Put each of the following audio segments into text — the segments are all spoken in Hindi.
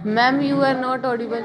Ma'am, you are not audible.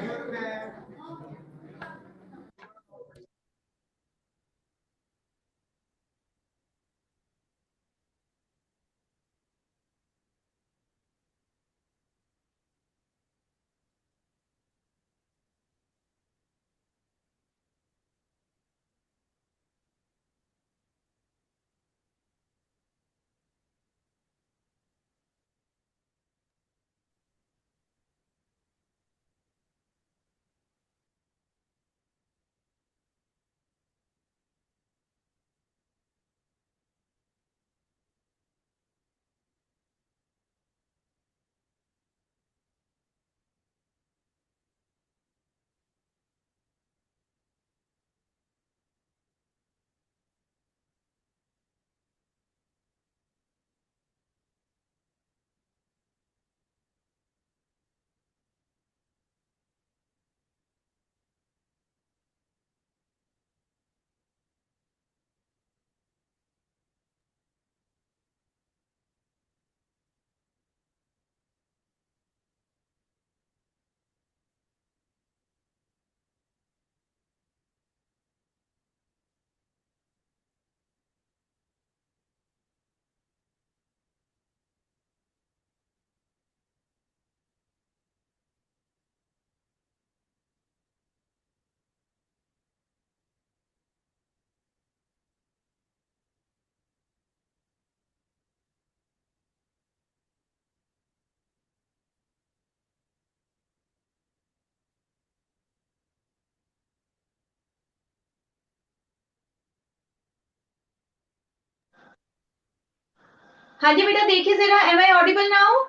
हाँ जी बेटा, देखिए जरा, am I audible now?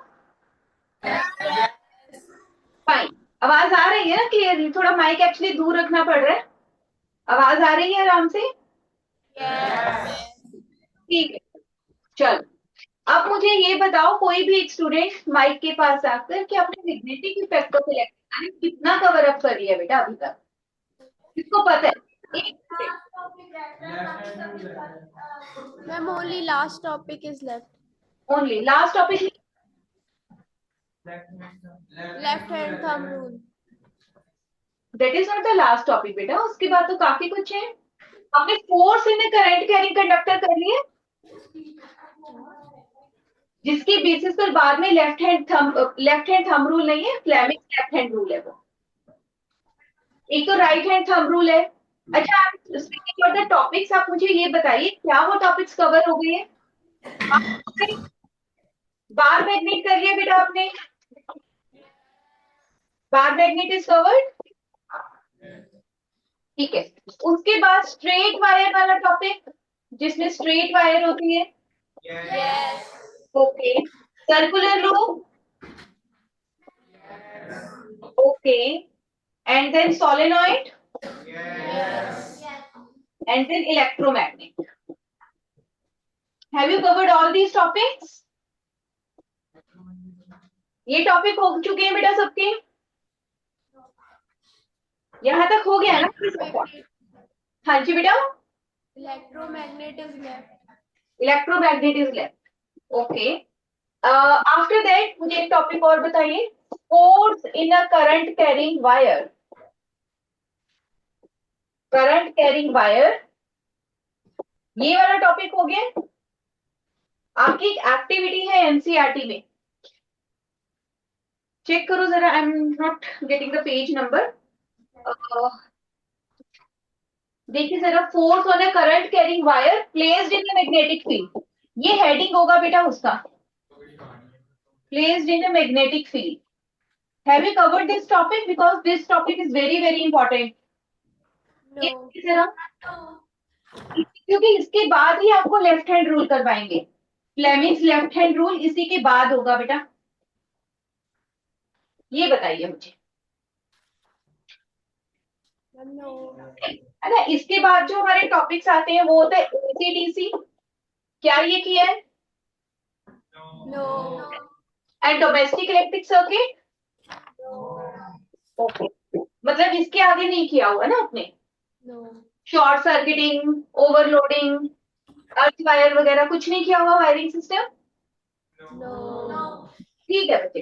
Fine. आवाज आ रही है ना क्लियरली? थोड़ा माइक एक्चुअली दूर रखना पड़ रहा है। आवाज आ रही है आराम से? ठीक है, चल। अब मुझे ये बताओ, कोई भी एक स्टूडेंट माइक के पास आकर कि आपने मैग्नेटिक इफेक्ट को सिलेक्ट कितना कवर अप कर लिया बेटा अभी तक? किसको पता है? एक Ma'am, only last topic is left. Only last topic. Left hand thumb rule. That is not the last topic बेटा, उसके बाद तो काफी कुछ है। आपने force in current carrying conductor कर लिए, जिसके बेसिस पर बाद में लेफ्ट हैंड थंब रूल नहीं है, फ्लेमिंग लेफ्ट हैंड रूल है वो। एक तो राइट हैंड थंब रूल है। अच्छा, आप स्पीकिंग फॉर द टॉपिक्स, आप मुझे ये बताइए क्या वो टॉपिक्स कवर हो गए हैं? बार मैग्नेट कर लिया बेटा आपने? बार मैग्नेट इज कवर्ड, ठीक है। उसके बाद स्ट्रेट वायर वाला टॉपिक, जिसमें स्ट्रेट वायर होती है, okay. Circular loop, okay. And then solenoid, and then electromagnet. Have you covered all these topics? ये टॉपिक हो चुके हैं बेटा सबके? यहाँ तक हो गया ना सबका? हाँ जी बेटा। Electromagnet is left. Electromagnet is left, okay. After that मुझे एक टॉपिक और बताइए, force in a current carrying wire. Current carrying wire, ये वाला टॉपिक हो गया। आपकी एक एक्टिविटी है एनसीईआरटी में, चेक करो जरा, I am not getting the page number. देखिए जरा, force on a current carrying wire placed in a magnetic field, ये हेडिंग होगा बेटा उसका, placed in a magnetic field. Have you covered this topic? Because this topic is very very important. No. जरा, क्योंकि इसके बाद ही आपको लेफ्ट हैंड रूल करवाएंगे, फ्लेमिंग्स लेफ्ट हैंड रूल इसी के बाद होगा बेटा। ये बताइए मुझे, No. है ना? इसके बाद जो हमारे टॉपिक्स आते हैं वो होता है एसीडीसी, क्या ये किया है? No. And domestic electric circuit, okay, मतलब इसके आगे नहीं किया हुआ ना आपने? No. Short circuiting, overloading, earth wire वगैरह कुछ नहीं किया हुआ, वायरिंग सिस्टम। No. ठीक है बच्चे,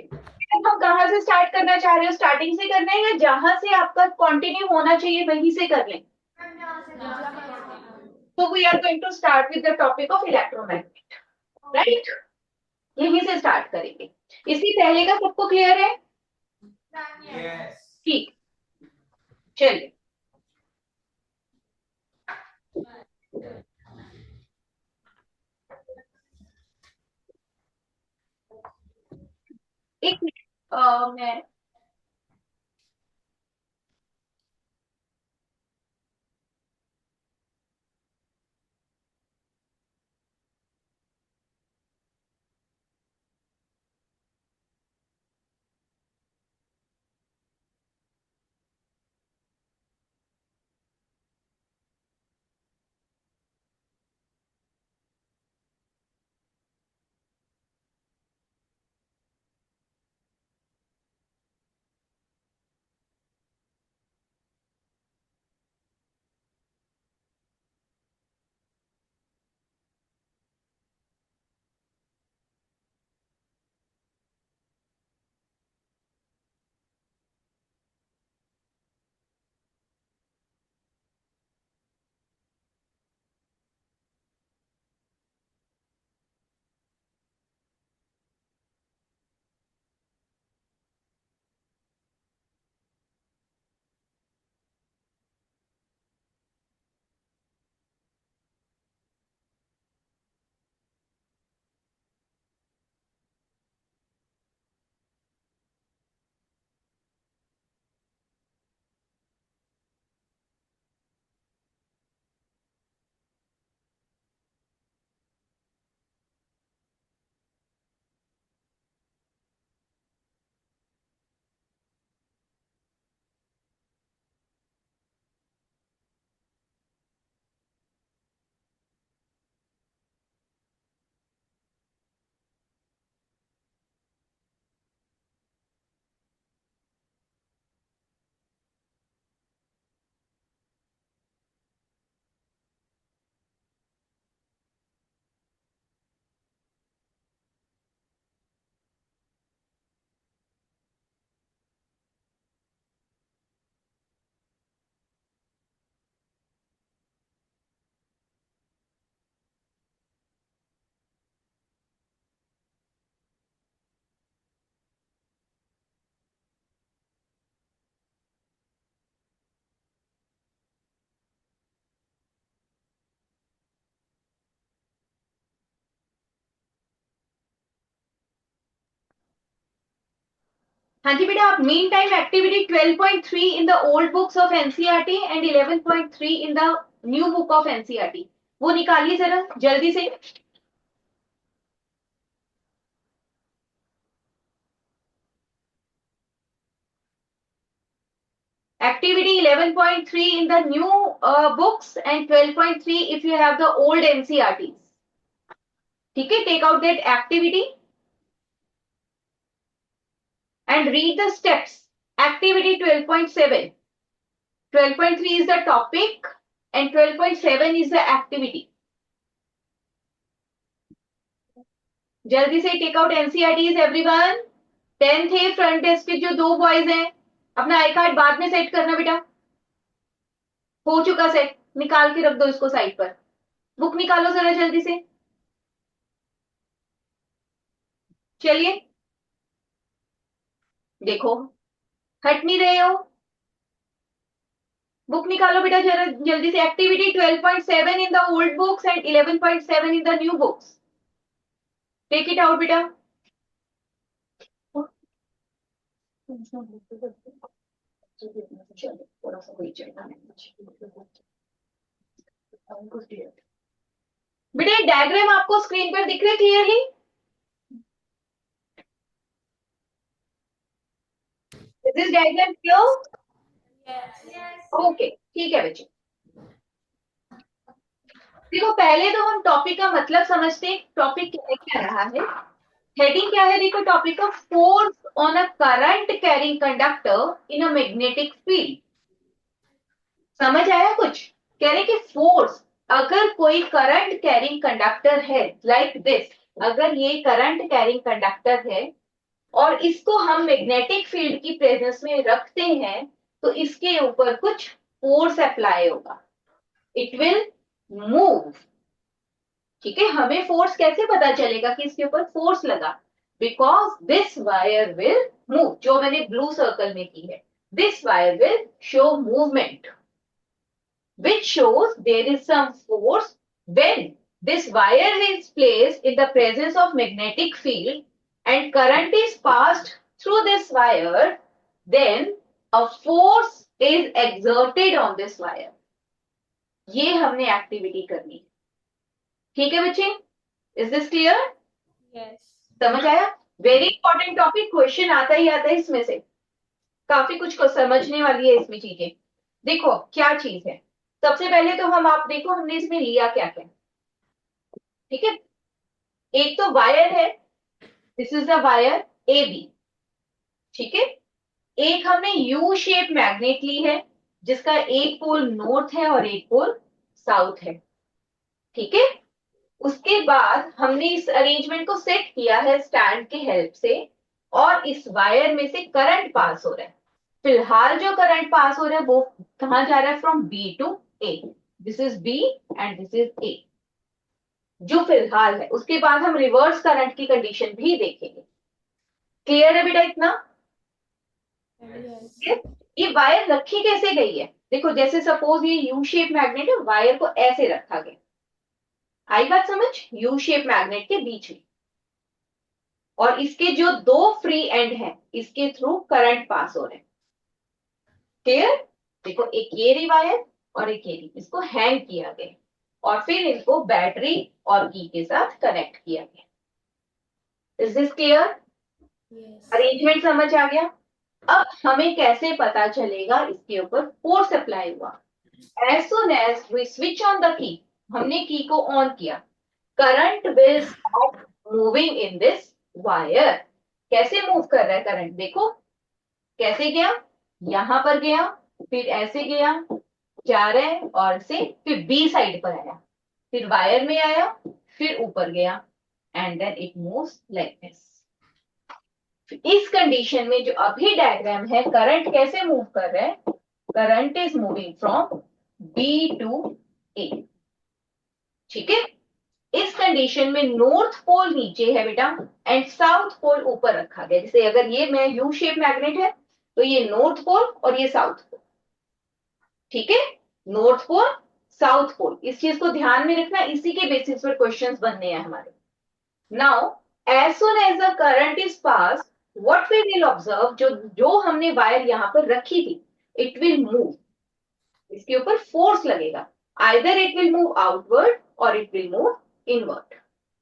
अब हम कहाँ से स्टार्ट करना चाह रहे हो? स्टार्टिंग से करना है या जहां से आपका कंटिन्यू होना चाहिए वहीं से कर लें? तो we are going to start with the topic of electromagnet, right? यहीं से स्टार्ट करेंगे। इसकी पहले का सबको क्लियर है? ठीक, चलिए। एक मिनट, मैं हाँ जी बेटा, आप mean time activity 12.3 in the old books of NCERT and 11.3 in the new book of NCERT, वो निकालिए जरा जल्दी से। Activity 11.3 in the new books and 12.3 if you have the old NCRTs. ठीक है, take out that activity and read the steps. Activity 12.7. 12.3 is the topic and 12.7 is the activity. जल्दी से take out NCERTs everyone. 10th है फ्रंट डेस्क के जो दो बॉयज हैं, अपना आई कार्ड बाद में सेट करना बेटा। हो चुका सेट, निकाल के रख दो इसको साइड पर। बुक निकालो जरा जल्दी से। चलिए देखो, हट नहीं रहे हो। बुक निकालो बेटा जरा जल्दी से। Activity 12.7 in the old books and 11.7 in the new books. Take it out बेटा। थोड़ा सा कोई चलना बेटा, डायग्राम आपको स्क्रीन पर दिख रहे clearly? Is this diagram clear? Okay ठीक है बच्चे। देखो पहले तो हम टॉपिक का मतलब समझते हैं, टॉपिक क्या क्या रहा है। हेडिंग क्या है देखो टॉपिक का, force on a current carrying conductor in a magnetic field. समझ आया कुछ? कह रहे कि फोर्स, अगर कोई करंट कैरिंग कंडक्टर है लाइक दिस, अगर ये करंट कैरिंग कंडक्टर है और इसको हम मैग्नेटिक फील्ड की प्रेजेंस में रखते हैं, तो इसके ऊपर कुछ फोर्स अप्लाई होगा, इट विल मूव। ठीक है, हमें फोर्स कैसे पता चलेगा कि इसके ऊपर फोर्स लगा? Because this wire will move, जो मैंने ब्लू सर्कल में की है, this wire will show movement which shows there is some force when this wire is placed in the presence of magnetic field and current is passed through this wire, then a force is exerted on this wire. ये हमने एक्टिविटी करनी। ठीक है बच्चे, इज दिस क्लियर? Yes. समझ आया? वेरी इंपॉर्टेंट टॉपिक, क्वेश्चन आता ही आता है इसमें से, काफी कुछ को समझने वाली है इसमें चीजें। देखो क्या चीज है, सबसे पहले तो हम, आप देखो हमने इसमें लिया क्या क्या। ठीक है, एक तो वायर है, this is the wire A B. ठीक है, एक हमने यू शेप मैग्नेट ली है जिसका एक पोल नॉर्थ है और एक पोल साउथ है। ठीक है, उसके बाद हमने इस अरेंजमेंट को सेट किया है स्टैंड के हेल्प से, और इस वायर में से करंट पास हो रहा है। फिलहाल जो करंट पास हो रहा है वो कहां जा रहा है? From B to A. This is B and this is A, जो फिलहाल है। उसके बाद हम रिवर्स करंट की कंडीशन भी देखेंगे। क्लियर है बेटा इतना? Yes. ये वायर रखी कैसे गई है? देखो जैसे सपोज ये यू शेप मैग्नेट है, वायर को ऐसे रखा गया। आई बात समझ? यू शेप मैग्नेट के बीच में, और इसके जो दो फ्री एंड हैं इसके थ्रू करंट पास हो रहे हैं। क्लियर? देखो एक ये रही वायर और एक ये रही, इसको हैंग किया गया और फिर इनको बैटरी और की के साथ कनेक्ट किया गया। Is this clear? Yes. Arrangement समझ आ गया? अब हमें कैसे पता चलेगा इसके ऊपर फोर्स अप्लाई हुआ? As soon as we switch on the key, हमने की को ऑन किया, current will start moving in this wire. कैसे मूव कर रहा है करंट? देखो कैसे गया, यहां पर गया, फिर ऐसे गया, जा रहा है, और से फिर बी साइड पर आया, फिर वायर में आया, फिर ऊपर गया, and then it moves like this. इस कंडीशन में जो अभी डायग्राम है, करंट कैसे मूव कर रहा है? Current is moving from B to A. ठीक है, इस कंडीशन में नॉर्थ पोल नीचे है बेटा एंड साउथ पोल ऊपर रखा गया। जैसे अगर ये मैं यू शेप मैग्नेट है तो ये नॉर्थ पोल और ये साउथ पोल। ठीक है, नॉर्थ पोल साउथ पोल, इस चीज को ध्यान में रखना, इसी के बेसिस पर क्वेश्चंस बनने हैं हमारे। Now as soon as the current is pass, what we will observe, जो जो हमने वायर यहां पर रखी थी, इट विल मूव, इसके ऊपर फोर्स लगेगा। Either it will move outward और इट विल मूव इनवर्ड।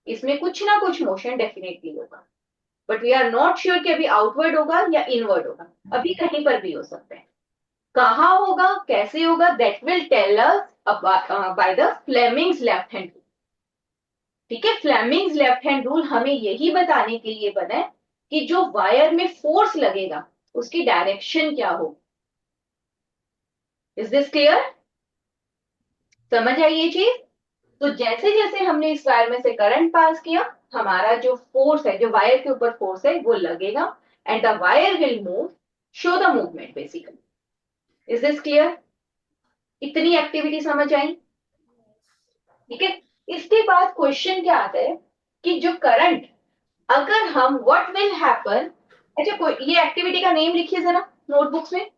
इसमें कुछ ना कुछ मोशन डेफिनेटली होगा, but we are not sure कि अभी आउटवर्ड होगा या इनवर्ड होगा, अभी कहीं पर भी हो सकता है। कहां होगा, कैसे होगा, that will tell us by the Fleming's left hand rule. ठीक है, फ्लेमिंग्स लेफ्ट हैंड रूल हमें यही बताने के लिए बना है कि जो वायर में फोर्स लगेगा उसकी डायरेक्शन क्या हो। Is this clear? समझ आई ये चीज? तो जैसे जैसे हमने इस वायर में से करंट पास किया, हमारा जो फोर्स है, जो वायर के ऊपर फोर्स है, वो लगेगा and the wire will move, show the movement basically. Is this clear? इतनी एक्टिविटी समझ आई? ठीक है। इसके बाद क्वेश्चन क्या आता है कि जो करंट, अगर हम व्हाट विल हैपन, अच्छा ये एक्टिविटी का नेम लिखिए जरा नोटबुक्स में।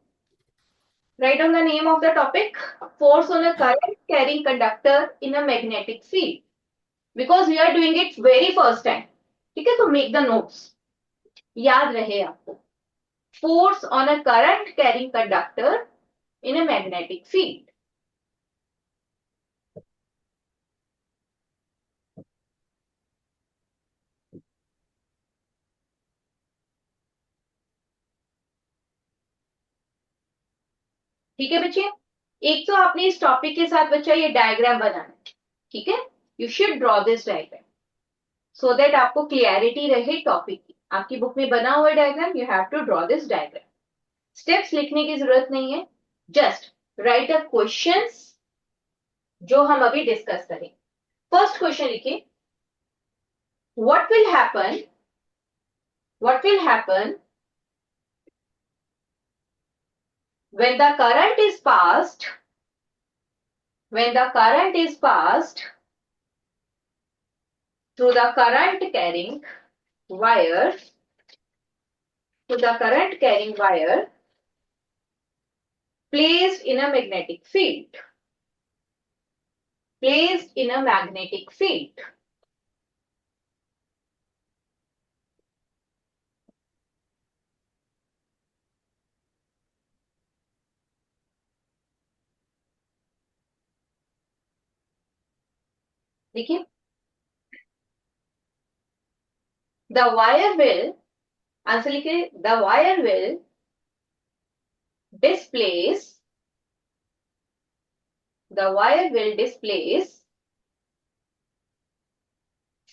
Write down the name of the topic. Force on a current carrying conductor in a magnetic field. Because we are doing it very first time. ठीक है, तो make the notes. याद रहे आपको. Force on a current carrying conductor in a magnetic field. ठीक है बच्चे? एक तो आपने इस टॉपिक के साथ बच्चा ये डायग्राम बनाना है. ठीक है? You should draw this diagram. So that आपको क्लियरिटी रहे टॉपिक की. आपकी बुक में बना हुआ diagram, you have to draw this diagram. Steps लिखने की जरूरत नहीं है, जस्ट राइट द क्वेश्चंस जो हम अभी डिस्कस करें. फर्स्ट क्वेश्चन लिखिए, what will happen, what will happen when the current is passed, when the current is passed through the current carrying wire, to the current carrying wire placed in a magnetic field, placed in a magnetic field. देखिए, the wire will, आंसर लिखिए, the wire will displace, the wire will displace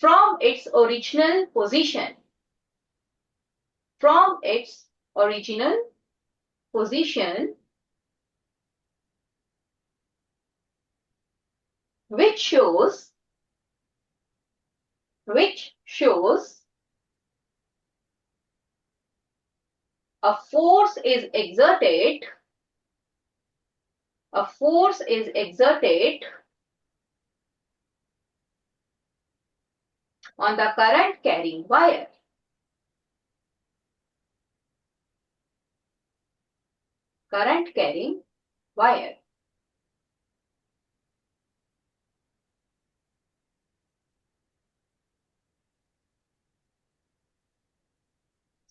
from its original position, from its original position, which shows a force is exerted, a force is exerted on the current carrying wire. Current carrying wire.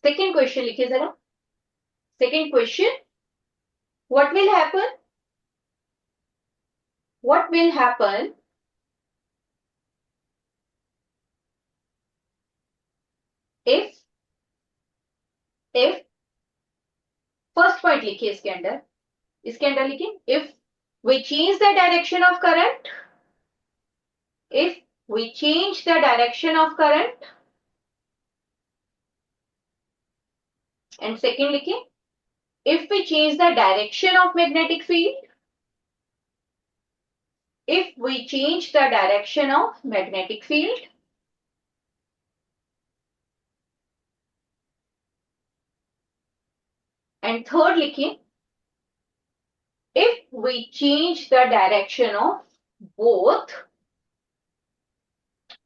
Second question लिखिए जरा. Second question, what will happen? What will happen if first point लिखिए इसके अंदर लिखिए, if we change the direction of current, if we change the direction of current, and second लिखिए, if we change the direction of magnetic field, if we change the direction of magnetic field, and third लिखिए, if we change the direction of both,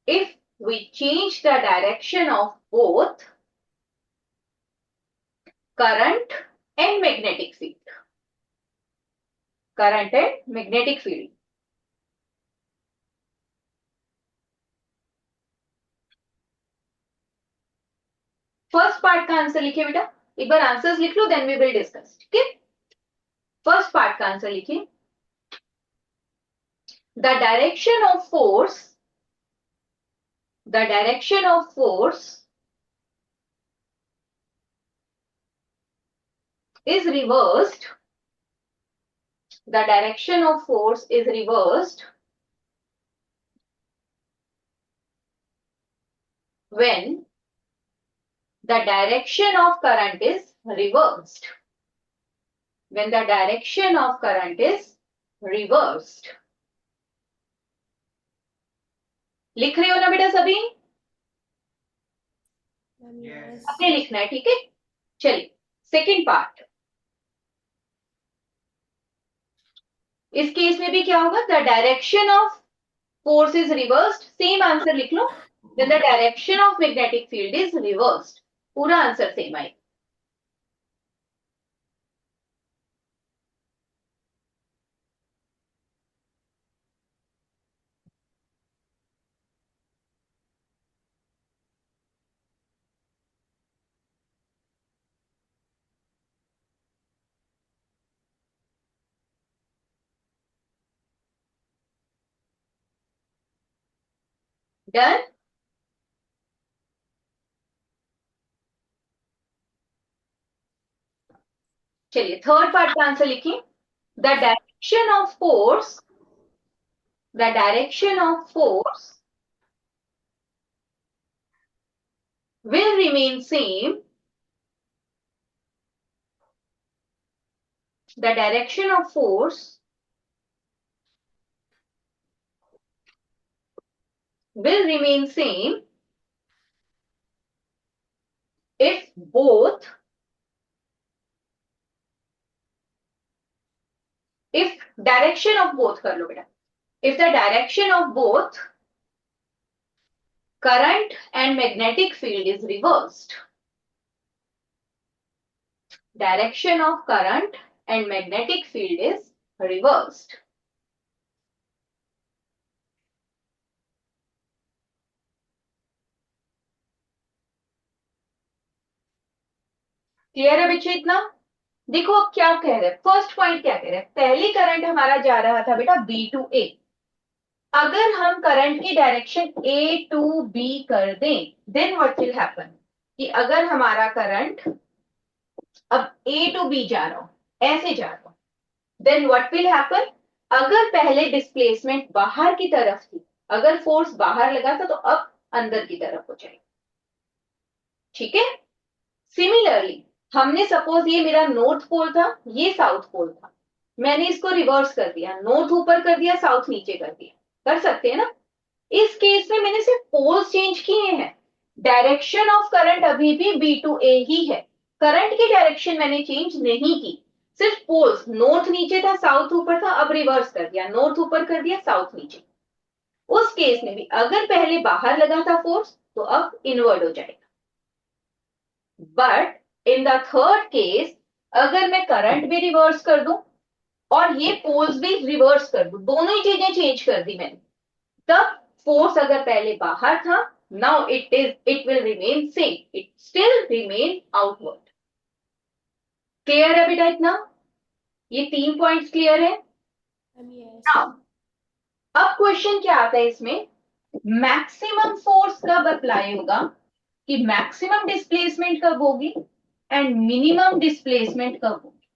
if we change the direction of both current and magnetic field, current and magnetic field. First part का आंसर लिखिए बेटा, एक बार आंसर्स लिख लो, देन वी विल डिस्कस. ठीक है? फर्स्ट पार्ट का आंसर लिखिए, the direction of force, the direction of force is reversed, the direction of force is reversed when the direction of current is reversed, when the direction of current is reversed. लिख रहे हो ना बेटा सभी? Yes. अपने लिखना है, ठीक है। चलिए सेकेंड पार्ट। इस केस में भी क्या होगा, the direction of force is reversed, same answer लिख लो, then the direction of magnetic field is reversed, पूरा आंसर सेम आएगा। डन। चलिए थर्ड पार्ट का आंसर लिखिए, the direction of force, the direction of force will remain same, the direction of force will remain same if both, if direction of both कर लो बेटा, if the direction of both current and magnetic field is reversed, direction of current and magnetic field is reversed. Clear है बच्चे इतना? देखो अब क्या कह रहे हैं, फर्स्ट पॉइंट क्या कह रहे हैं, पहली करंट हमारा जा रहा था बेटा B टू A, अगर हम करंट की डायरेक्शन A टू B कर दें, देन व्हाट विल हैपन, कि अगर हमारा करंट अब A टू B जा रहा हो, ऐसे जा रहा हो, देन व्हाट विल हैपन, अगर पहले डिस्प्लेसमेंट बाहर की तरफ थी, अगर फोर्स बाहर लगा था तो अब अंदर की तरफ हो जाएगी, ठीक है। सिमिलरली हमने सपोज ये मेरा नॉर्थ पोल था, ये साउथ पोल था, मैंने इसको रिवर्स कर दिया, नॉर्थ ऊपर कर दिया, साउथ नीचे कर दिया, कर सकते हैं ना। इस केस में मैंने सिर्फ पोल्स चेंज किए हैं, डायरेक्शन ऑफ करंट अभी भी बी टू ए ही है, करंट की डायरेक्शन मैंने चेंज नहीं की, सिर्फ पोल्स, नॉर्थ नीचे था, साउथ ऊपर था, अब रिवर्स कर दिया, नॉर्थ ऊपर कर दिया, साउथ नीचे। उस केस में भी अगर पहले बाहर लगा था फोर्स तो अब इनवर्ड हो जाएगा, but in the third case अगर मैं करंट भी रिवर्स कर दूं और ये पोल्स भी रिवर्स कर दूं, दोनों ही चीजें चेंज कर दी मैंने, तब फोर्स अगर पहले बाहर था, now it will remain same, it still remain outward. Clear है बेटा इतना? ये 3 पॉइंट्स क्लियर है? Yes. नाउ अब क्वेश्चन क्या आता है इसमें, मैक्सिमम फोर्स कब अप्लाई होगा, कि मैक्सिमम डिस्प्लेसमेंट कब होगी एंड मिनिमम डिस्प्लेसमेंट कब होगी।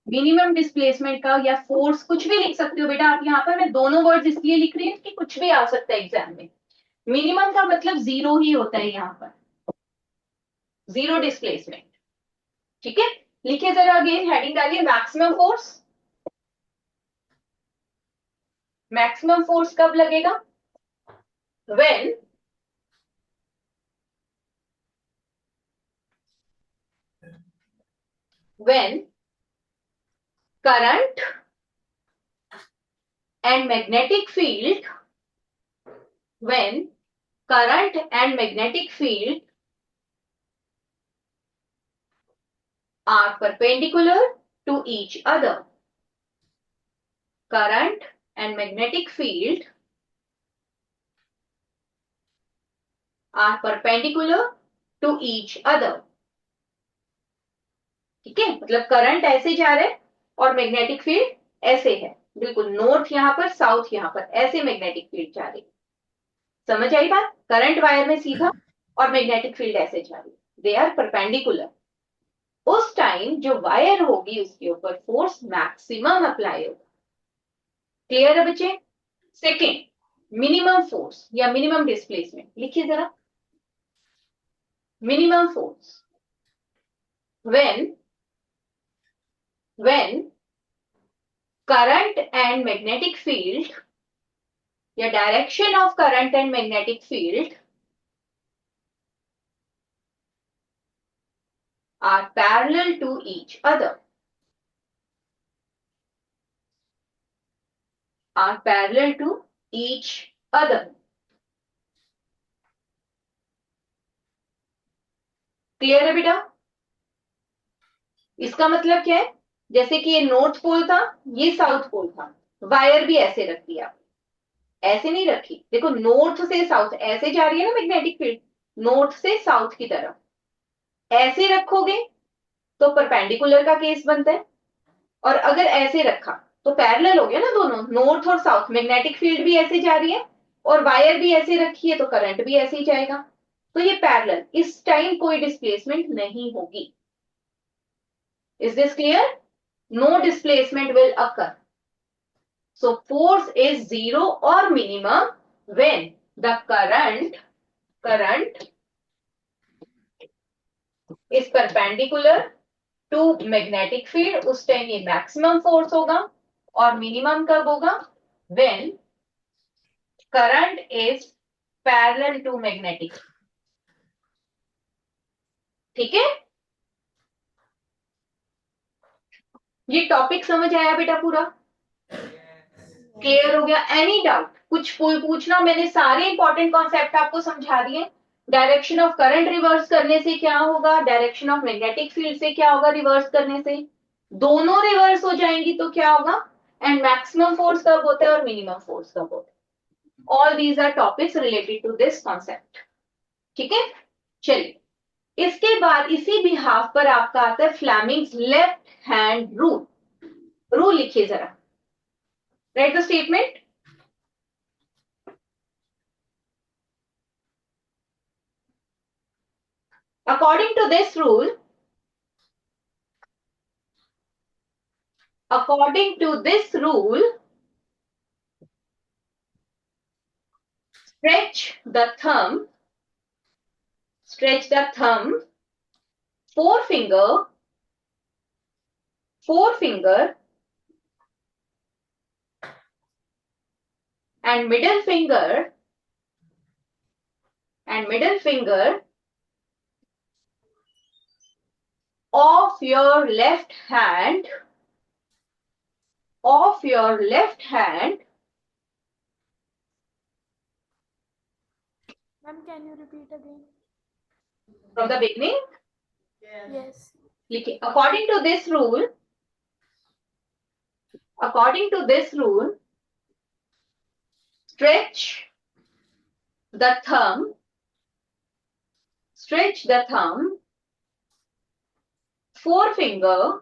मिनिमम डिस्प्लेसमेंट का या फोर्स कुछ भी लिख सकते हो बेटा आप, यहाँ पर मैं दोनों वर्ड्स इसलिए लिख रही हूँ कि कुछ भी आ सकता है एग्जाम में, मिनिमम का मतलब जीरो ही होता है यहाँ पर, जीरो डिस्प्लेसमेंट, ठीक है। लिखिए जरा अगेन, हेडिंग डालिए मैक्सिमम फोर्स, मैक्सिमम फोर्स कब लगेगा, when current and magnetic field, when current and magnetic field are perpendicular to each other. Current and magnetic field are perpendicular to each other. ठीक है, मतलब करंट ऐसे जा रहे और मैग्नेटिक फील्ड ऐसे है, बिल्कुल नॉर्थ यहां पर, साउथ यहां पर, ऐसे मैग्नेटिक फील्ड जा रही। समझ आई बात? करंट वायर में सीधा और मैग्नेटिक फील्ड ऐसे जा रही, दे आर परपेंडिकुलर। उस टाइम जो वायर होगी उसके ऊपर फोर्स मैक्सिमम अप्लाई होगा। क्लियर है बच्चे? सेकेंड, मिनिमम फोर्स या मिनिमम डिस्प्लेसमेंट लिखिए जरा, minimum force when current and magnetic field या direction of current and magnetic field are parallel to each other. Are parallel to each other. Clear है बेटा? इसका मतलब क्या है? जैसे कि ये नॉर्थ पोल था, ये साउथ पोल था, वायर भी ऐसे रख दिया, ऐसे नहीं रखी। देखो नॉर्थ से साउथ ऐसे जा रही है ना मैग्नेटिक फील्ड, नॉर्थ से साउथ की तरफ ऐसे रखोगे तो परपेंडिकुलर का केस बनता है, और अगर ऐसे रखा तो पैरेलल हो गया ना दोनों, नॉर्थ और साउथ। मैग्नेटिक फील्ड भी ऐसे जा रही है और वायर भी ऐसे रखी है, तो करंट भी ऐसे ही जाएगा, तो ये पैरेलल। इस टाइम कोई डिस्प्लेसमेंट नहीं होगी। Is this clear? No displacement will occur. So force is zero or minimum when the current is perpendicular to magnetic field. उस टाइम ये मैक्सिमम फोर्स होगा, और मिनिमम कब होगा? when current is parallel to magnetic. ठीक है, ये टॉपिक समझ आया बेटा पूरा? क्लियर हो गया? Any doubt? कुछ पूछना? मैंने सारे इंपॉर्टेंट कॉन्सेप्ट आपको समझा दिए। डायरेक्शन ऑफ करंट रिवर्स करने से क्या होगा, डायरेक्शन ऑफ मैग्नेटिक फील्ड से क्या होगा रिवर्स करने से, दोनों रिवर्स हो जाएंगी तो क्या होगा, एंड मैक्सिमम फोर्स कब होता है और मिनिमम फोर्स कब होता है। All these are topics related to this concept. ठीक है, चलिए इसके बाद इसी बिहाफ पर आपका आता है Fleming's left hand rule. Rule लिखिए जरा, right the statement. According to this rule, according to this rule, stretch the thumb, forefinger, and middle finger, of your left hand, Ma'am, can you repeat again? from the beginning. Yes. लिखिए, according to this rule, stretch the thumb, forefinger,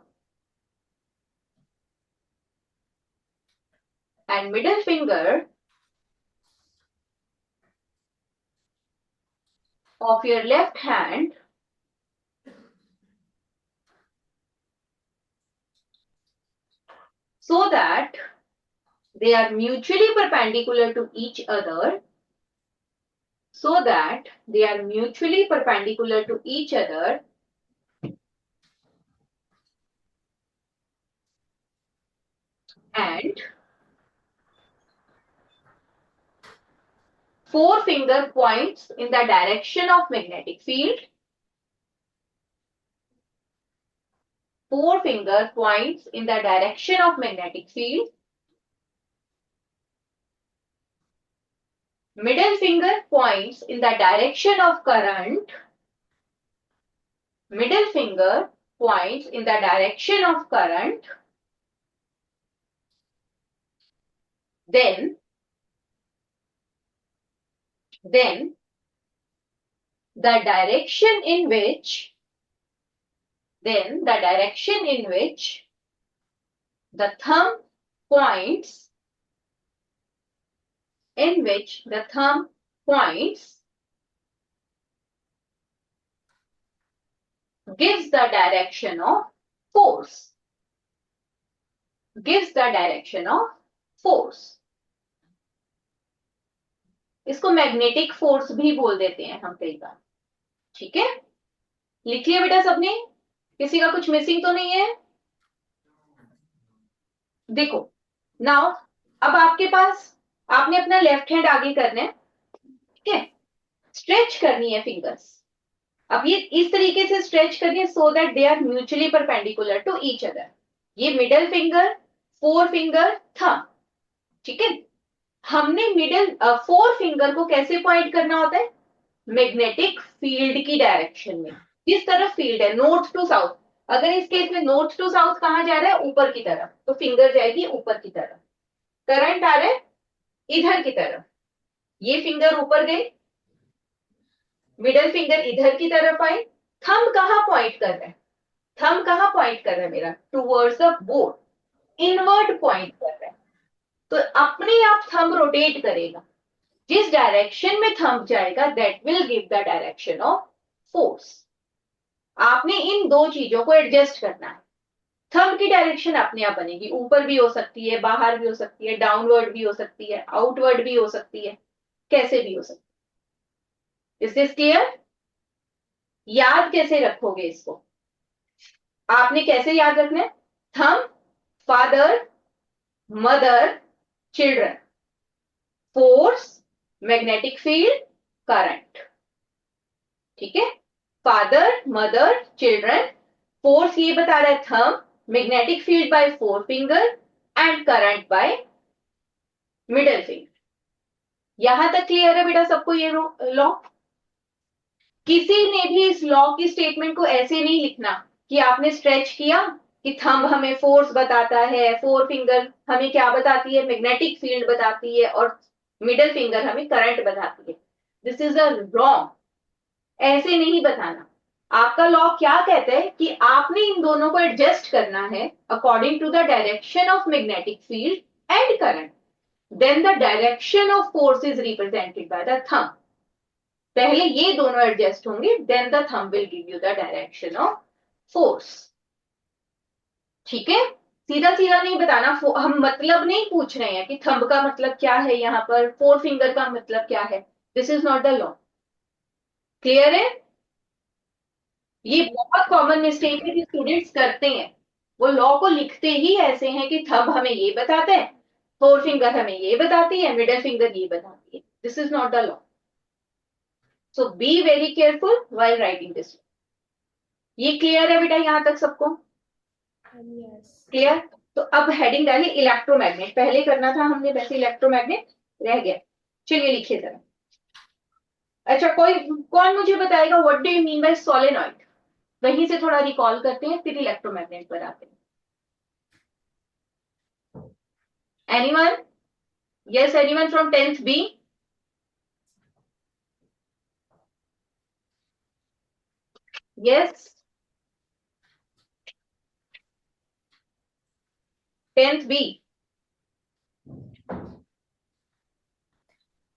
and middle finger of your left hand so that they are mutually perpendicular to each other, and forefinger points in the direction of magnetic field. Forefinger points in the direction of magnetic field. Middle finger points in the direction of current. Middle finger points in the direction of current. Then the direction in which the thumb points gives the direction of force. इसको मैग्नेटिक फोर्स भी बोल देते हैं हम कई बार। ठीक है, लिख लिया बेटा सबने? किसी का कुछ मिसिंग तो नहीं है? देखो नाउ, अब आपके पास, आपने अपना लेफ्ट हैंड आगे करना है, ठीक है, स्ट्रेच करनी है फिंगर्स, अब ये इस तरीके से स्ट्रेच करिए so that they are mutually perpendicular to each other. ये middle finger, forefinger, thumb, ठीक है। हमने मिडल फोर फिंगर को कैसे पॉइंट करना होता है? मैग्नेटिक फील्ड की डायरेक्शन में। किस तरफ फील्ड है? North to south. अगर इस केस में नॉर्थ टू साउथ कहां जा रहा है? ऊपर की तरफ, तो फिंगर जाएगी ऊपर की तरफ। करंट आ रहा है इधर की तरफ, ये फिंगर ऊपर गई, मिडल फिंगर इधर की तरफ आई। थंब कहां पॉइंट कर रहा है? थंब कहां पॉइंट कर रहा है मेरा? Towards the board, inward point कर रहा है। तो अपने आप थंब रोटेट करेगा, जिस डायरेक्शन में थंब जाएगा that will give the direction of force. आपने इन दो चीजों को एडजस्ट करना है। थंब की डायरेक्शन अपने आप बनेगी, ऊपर भी हो सकती है, बाहर भी हो सकती है, डाउनवर्ड भी हो सकती है, आउटवर्ड भी हो सकती है, कैसे भी हो सकती है। Is this clear? याद कैसे रखोगे इसको? आपने कैसे याद रखना है? Thumb, father, mother, children, force, magnetic field, current, ठीक है। फादर, मदर, चिल्ड्रन, फोर्स ये बता रहा है thumb, magnetic field by four finger and current by middle finger. यहां तक क्लियर है बेटा सबको ये लॉ? किसी ने भी इस लॉ की स्टेटमेंट को ऐसे नहीं लिखना कि आपने स्ट्रेच किया कि थंब हमें फोर्स बताता है, फोर फिंगर हमें क्या बताती है? मैग्नेटिक फील्ड बताती है, और मिडल फिंगर हमें करंट बताती है। दिस इज अ रॉन्ग, ऐसे नहीं बताना। आपका लॉ क्या कहता है कि आपने इन दोनों को एडजस्ट करना है according to the direction of magnetic field and current, then the direction of force is represented by the thumb. पहले ये दोनों एडजस्ट होंगे, then the thumb will give you the direction of force, ठीक है। सीधा सीधा नहीं बताना, हम मतलब नहीं पूछ रहे हैं कि थंब का मतलब क्या है, यहाँ पर फोर फिंगर का मतलब क्या है। This is not the law, clear है? ये बहुत कॉमन मिस्टेक है कि स्टूडेंट्स करते हैं, वो लॉ को लिखते ही ऐसे हैं कि थंब हमें ये बताते हैं, फोर फिंगर हमें ये बताती है, मिडिल फिंगर ये बताती है। This is not the law, so B very careful while writing this. ये क्लियर है बेटा यहां तक सबको? Yes. क्लियर? तो अब हेडिंग डालिए इलेक्ट्रोमैग्नेट, पहले करना था हमने वैसे, इलेक्ट्रोमैग्नेट रह गया। चलिए लिखिए जरा। अच्छा, कोई कौन मुझे बताएगा what do you mean bye solenoid? वहीं से थोड़ा रिकॉल करते हैं फिर इलेक्ट्रोमैग्नेट पर आते हैं। Anyone? Yes, anyone from 10th B? Yes, 10th B।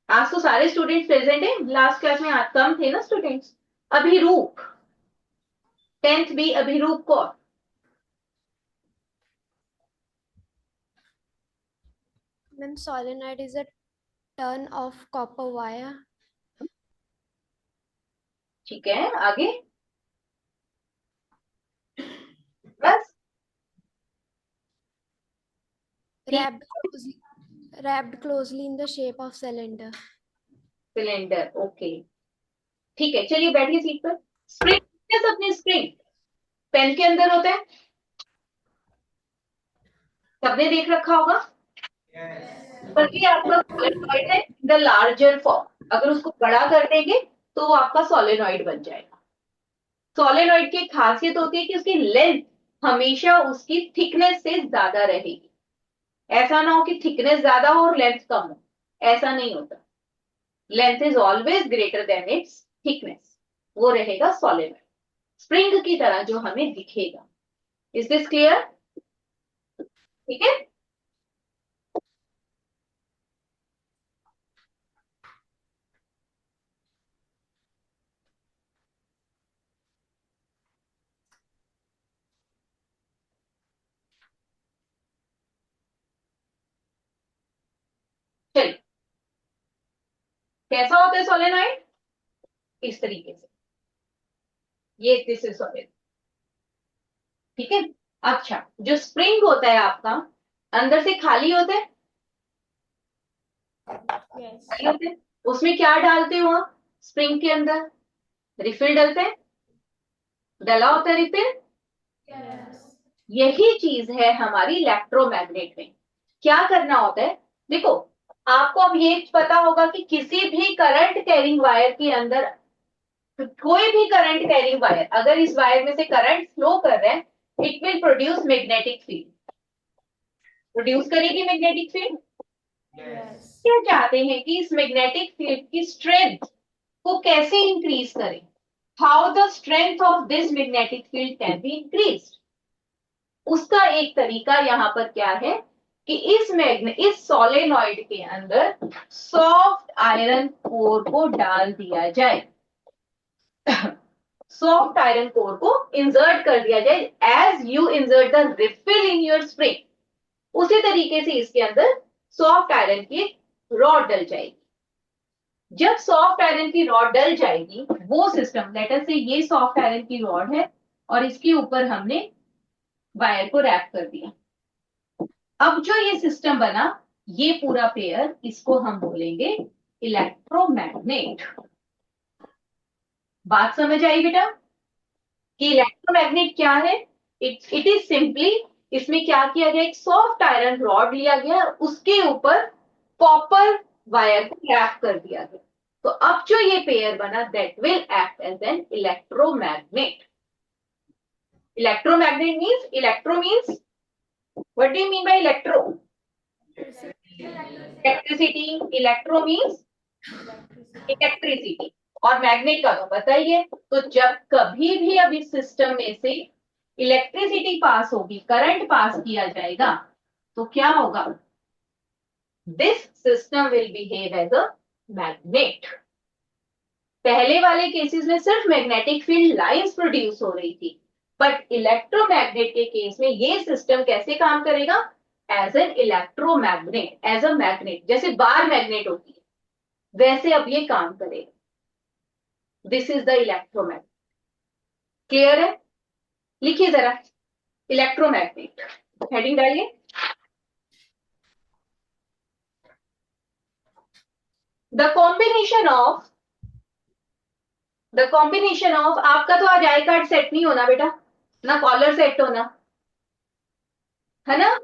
आज तो सारे स्टूडेंट्स प्रेजेंट हैं, लास्ट क्लास में आज कम थे ना students. Abhiroop, 10th B Abhiroop Kaur. When solenoid is a turn of copper wire ठीक है, आगे बस। wrapped closely, wrapped closely in the shape of cylinder. Cylinder, okay, ठीक है। चलिए बैठिए सीट पर। स्प्रिंग, अपने स्प्रिंग पेन के अंदर होता है, सबने देख रखा होगा। पर ये आपका सोलेनॉइड है द लार्जर फॉर्म, अगर उसको बड़ा कर देंगे तो वो आपका सोलेनॉइड बन जाएगा। सोलेनॉइड की खासियत होती है कि उसकी लेंथ हमेशा उसकी थिकनेस से ज्यादा रहेगी। ऐसा ना हो कि थिकनेस ज्यादा हो और लेंथ कम हो, ऐसा नहीं होता। Length is always greater than it's thickness, वो रहेगा सोलेनॉइड, स्प्रिंग की तरह जो हमें दिखेगा। Is this clear? ठीक है। चलिए, कैसा होता है सोलेनॉइड? इस तरीके से, ये दिस इज सोलेनॉइड, ठीक है। अच्छा, जो स्प्रिंग होता है आपका अंदर से खाली होता है, Yes. खाली होते हैं। उसमें क्या डालते हो आप? स्प्रिंग के अंदर रिफिल डालते हैं, डला होता है रिफिल। यही चीज है हमारी इलेक्ट्रोमैग्नेट में। क्या करना होता है, देखो आपको अब ये पता होगा कि किसी भी करंट कैरिंग वायर के अंदर, कोई भी करंट कैरिंग वायर अगर इस वायर में से करंट फ्लो कर रहा है, it will produce magnetic field, produce करेगी मैग्नेटिक फील्ड। क्या चाहते हैं कि इस मैग्नेटिक फील्ड की स्ट्रेंथ को कैसे इंक्रीज करें, how the strength of this magnetic field can be increase. उसका एक तरीका यहां पर क्या है कि इस सोलेनॉइड के अंदर सॉफ्ट आयरन कोर को डाल दिया जाए, सॉफ्ट आयरन कोर को इंसर्ट कर दिया जाए, as you insert the refill in your spring. उसी तरीके से इसके अंदर सॉफ्ट आयरन की रॉड डल जाएगी। जब सॉफ्ट आयरन की रॉड डल जाएगी, वो सिस्टम, लेटर से ये सॉफ्ट आयरन की रॉड है और इसके ऊपर हमने वायर को रैप कर दिया। अब जो ये सिस्टम बना, ये पूरा पेयर, इसको हम बोलेंगे इलेक्ट्रोमैग्नेट। बात समझ आई बेटा कि इलेक्ट्रोमैग्नेट क्या है? इट इज सिंपली, इसमें क्या किया गया, एक सॉफ्ट आयरन रॉड लिया गया, उसके ऊपर कॉपर वायर को रैप कर दिया गया। तो अब जो ये पेयर बना, that will act as an electromagnet. Electromagnet means, electro means, what do you mean by electro? Electricity. Electro means electricity, और मैग्नेट का तो पता ही है। तो जब कभी भी अब इस सिस्टम में से इलेक्ट्रिसिटी पास होगी, करंट पास किया जाएगा, तो क्या होगा? This system will behave as a magnet. पहले वाले केसेस में सिर्फ मैग्नेटिक फील्ड लाइंस प्रोड्यूस हो रही थी, बट इलेक्ट्रोमैग्नेट के केस में ये सिस्टम कैसे काम करेगा? As an electromagnet, as a magnet, जैसे बार मैग्नेट होती है वैसे अब ये काम करेगा। This is the electromagnet. Clear है? लिखिए जरा, इलेक्ट्रोमैग्नेट, हेडिंग डालिए। द कॉम्बिनेशन ऑफ आपका तो आज आई कार्ड सेट नहीं होना बेटा, ना कॉलर सेट होना, है ना?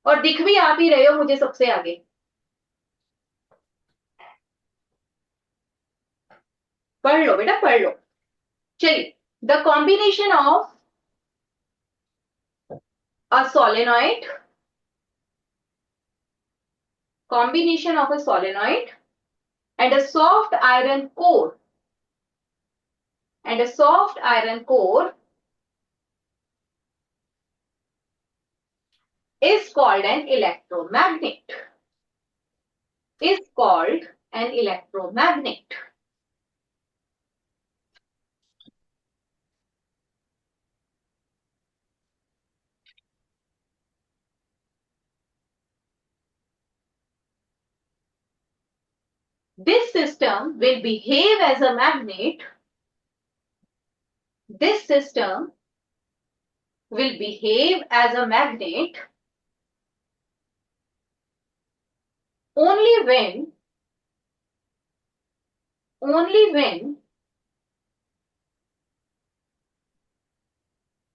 और दिख भी आप ही रहे हो मुझे सबसे आगे। पढ़ लो बेटा, पढ़ लो। चलिए, the combination of a solenoid, combination of a solenoid and a soft iron core, and a soft iron core is called an electromagnet, is called an electromagnet. This system will behave as a magnet. This system will behave as a magnet only when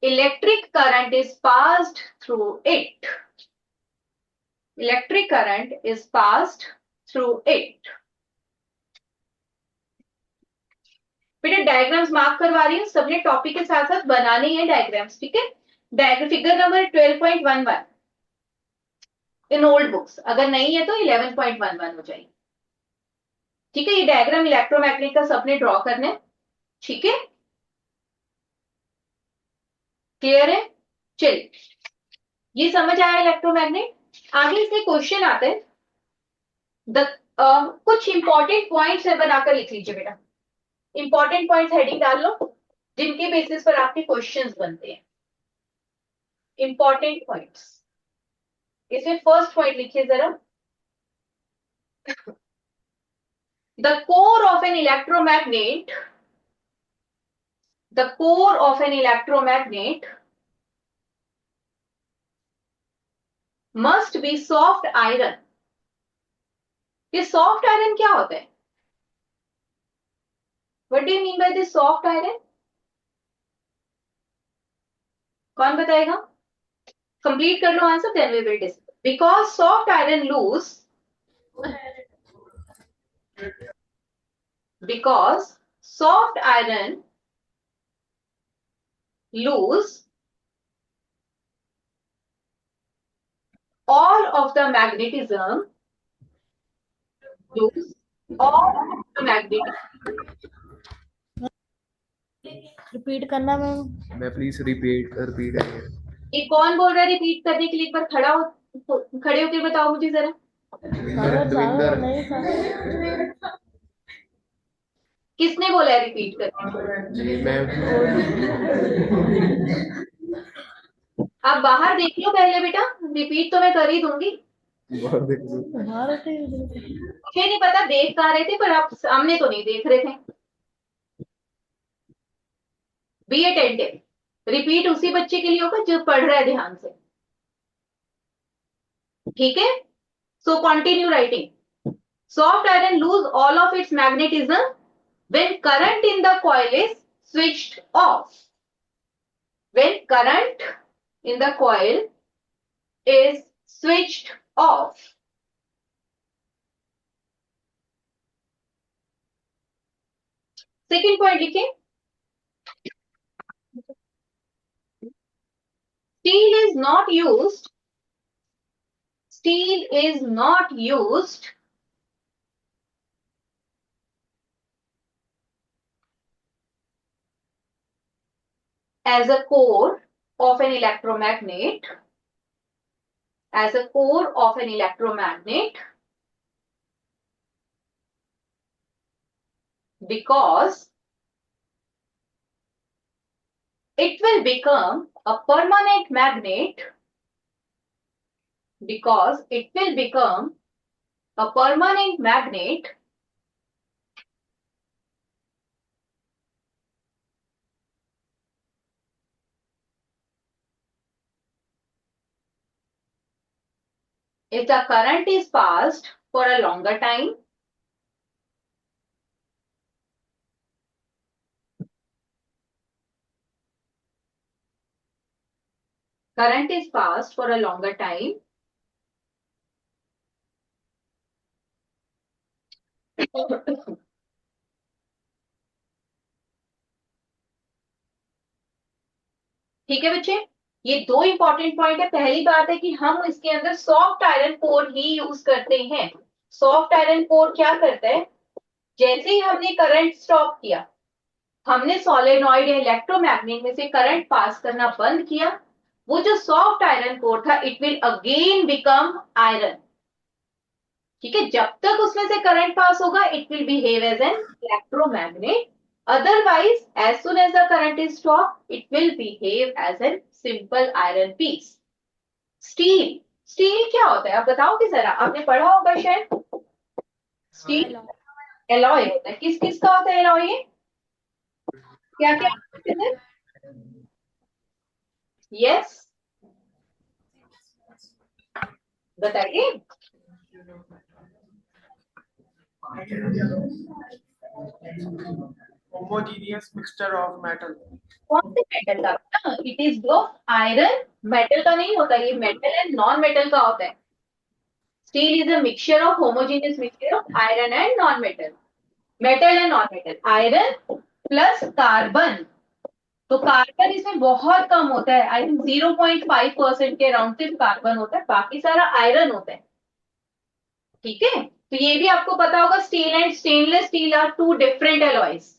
electric current is passed through it. Electric current is passed through it. बेटा डायग्राम्स मार्क करवा रही हूँ, सबने टॉपिक के साथ साथ बनाने हैं डायग्राम्स, ठीक है? Diagram figure number 12.11 in old books, अगर नहीं है तो 11.11 हो जाएगी, ठीक है? ये डायग्राम इलेक्ट्रोमैग्नेट का सबने ड्रॉ करना है, ठीक है? क्लियर है? चलिए, ये समझ आया इलेक्ट्रोमैग्नेट। आगे इसमें क्वेश्चन आता है, कुछ इंपॉर्टेंट पॉइंट्स है, बनाकर लिख लीजिए बेटा। इंपॉर्टेंट पॉइंट्स हेडिंग डाल लो, जिनके बेसिस पर आपके क्वेश्चंस बनते हैं। इंपॉर्टेंट पॉइंट्स, इसमें फर्स्ट पॉइंट लिखिए जरा। The core of an electromagnet, the core of an electromagnet must be soft iron. ये soft iron क्या होता है? What do you mean by this soft iron? कौन बताएगा? कंप्लीट कर लो answer, then we will discuss. Because soft iron loose, because soft iron lose all of the magnetism, lose all of the magnetism. Repeat करना मैम. मैं प्लीज रिपीट करिए. ये कौन बोल रहा है रिपीट करने के लिए? एक बार खड़ा हो, खड़े होकर बताओ मुझे जरा. दविंदर. किसने बोला है रिपीट करने? जी मैं. आप बाहर देख लो पहले बेटा, रिपीट तो मैं कर ही दूंगी. बाहर मुझे नहीं पता देख कहाँ रहे थे, पर आप सामने तो नहीं देख रहे थे. Be attentive. रिपीट उसी बच्चे के लिए होगा जो पढ़ रहा है ध्यान से. ठीक है, so continue writing. Soft iron lose all of its magnetism when current in the coil is switched off. When current in the coil is switched off. Second point लिखें. Steel is not used. Steel is not used as a core of an electromagnet. As a core of an electromagnet, because it will become a permanent magnet. Because it will become a permanent magnet if the current is passed for a longer time. Current is passed for a longer time. ठीक है बच्चे, ये दो इंपॉर्टेंट पॉइंट है. पहली बात है कि हम इसके अंदर सॉफ्ट आयरन कोर ही यूज करते हैं. सॉफ्ट आयरन कोर क्या करता है? जैसे ही हमने करंट स्टॉप किया, हमने सोलेनॉइड या इलेक्ट्रोमैग्नेट में से करंट पास करना बंद किया, वो जो सॉफ्ट आयरन कोर था it will again become iron. ठीक है, जब तक उसमें से करंट पास होगा it will behave as an electromagnet. Otherwise as soon as the current is stop it will behave as an simple iron piece. Steel. Steel क्या होता है आप बताओगे जरा, आपने पढ़ा होगा शायद. स्टील एलॉय होता है. किस किस का होता है एलॉय? ये क्या क्या? यस, बताइए. Homogeneous mixture of metal. कौन से मेटल का? It is of iron. Metal का नहीं होता, ये मेटल एंड नॉन मेटल का होता है. Steel is a mixture of homogeneous mixture of iron and non metal. Metal and non metal. Iron plus carbon. तो कार्बन इसमें बहुत कम होता है. आई थिंक 0.5% के अराउंड सिर्फ कार्बन होता है, बाकी सारा आयरन होता है. ठीक है, तो ये भी आपको पता होगा. Steel and stainless steel are two different alloys,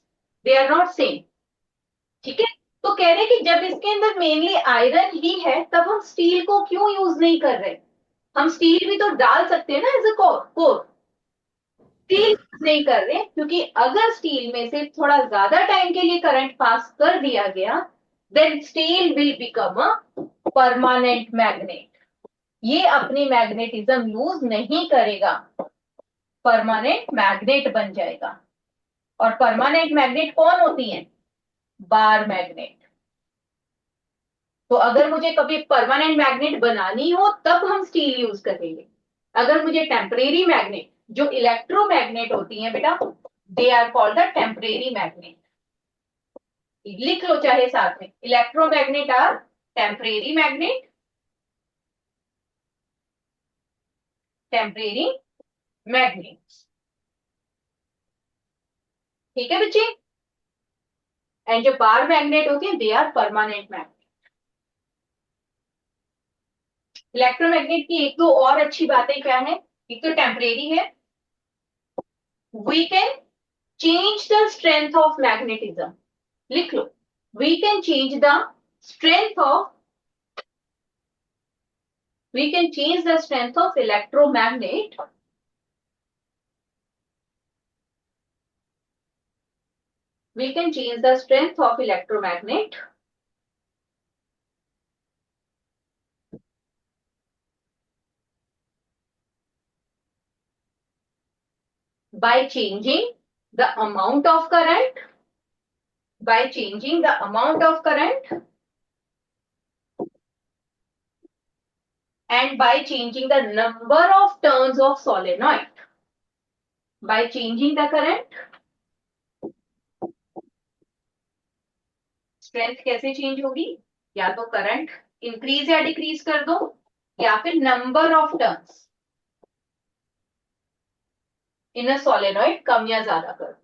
they are not same. ठीक है, तो कह रहे कि जब इसके अंदर मेनली आयरन ही है तब हम स्टील को क्यों यूज नहीं कर रहे? हम स्टील भी तो डाल सकते हैं ना एज अ कोर. स्टील नहीं कर रहे क्योंकि अगर स्टील में से थोड़ा ज्यादा टाइम के लिए करंट पास कर दिया गया then steel will become a permanent magnet. ये अपनी मैग्नेटिज्म लूज नहीं करेगा, परमानेंट मैग्नेट बन जाएगा. और परमानेंट मैग्नेट कौन होती है? Bar magnet. तो अगर मुझे कभी परमानेंट मैग्नेट बनानी हो तब हम स्टील यूज करेंगे. अगर मुझे टेम्परेरी मैग्नेट, जो इलेक्ट्रोमैग्नेट होती हैं बेटा, they are called the temporary magnet. लिख लो चाहे साथ में, electromagnet are temporary magnet, temporary magnet, ठीक है बच्चे। एंड जो बार मैग्नेट होते हैं they are permanent magnet. Electromagnet की एक दो और अच्छी बातें क्या है, एक तो टेम्परेरी है, we can change the strength of magnetism, लिख लो, we can change the strength of, we can change the strength of electromagnet we can change the strength of electromagnet by changing the amount of current, by changing the amount of current and by changing the number of turns of solenoid, by changing the current, strength कैसे चेंज होगी, या तो करंट इंक्रीज या डिक्रीज कर दो या फिर number of turns in a solenoid कम या ज्यादा कर दो।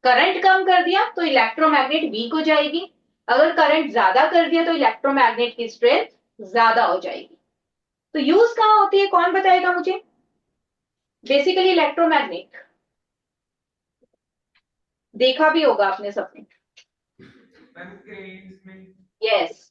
करंट कम कर दिया तो इलेक्ट्रोमैग्नेट वीक हो जाएगी, अगर करंट ज्यादा कर दिया तो इलेक्ट्रोमैग्नेट की स्ट्रेंथ ज्यादा हो जाएगी। तो यूज कहां होती है, कौन बताएगा मुझे। बेसिकली इलेक्ट्रोमैग्नेट देखा भी होगा आपने सबने, यस,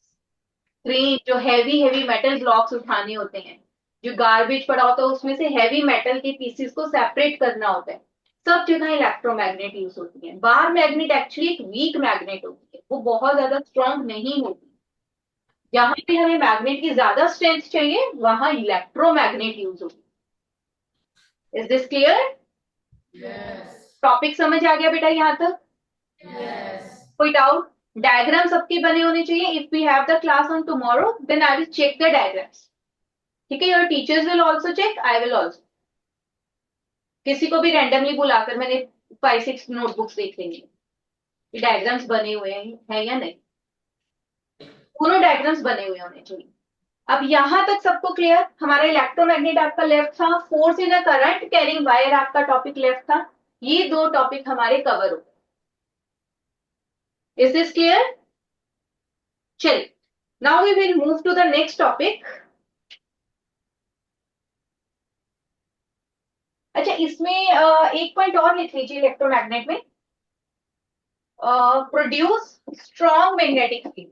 क्रेन जो हैवी हैवी मेटल ब्लॉक्स उठाने होते हैं, जो गार्बेज पड़ा होता है उसमें से हैवी मेटल के पीसेस को सेपरेट करना होता है, सब जगह इलेक्ट्रोमैग्नेट यूज होती है। बार मैग्नेट एक्चुअली एक वीक मैग्नेट होती है, वो बहुत ज्यादा स्ट्रॉन्ग नहीं होती। जहां पे हमें मैग्नेट की ज्यादा स्ट्रेंथ चाहिए वहां इलेक्ट्रोमैग्नेट यूज होगी। Is this clear? टॉपिक समझ आ गया बेटा यहाँ तक? कोई डाउट? डायग्राम सबके बने होने चाहिए। If we have the class on tomorrow then I will check the diagrams, ठीक है। Your teachers will also check, I will also. किसी को भी रैंडमली बुलाकर मैंने 5-6 नोटबुक्स देख लेंगे डायग्राम्स बने हुए हैं या नहीं, पूरे डायग्राम्स बने हुए होने चाहिए। अब यहां तक सबको क्लियर? हमारा इलेक्ट्रोमैग्नेट आपका लेफ्ट था, force in a current carrying wire आपका टॉपिक लेफ्ट था। ये दो टॉपिक हमारे कवर हो गए। Is this clear? चलिए, now we will move to the next topic. अच्छा, इसमें एक पॉइंट और लिख लीजिए इलेक्ट्रोमैग्नेट में, produce strong magnetic field,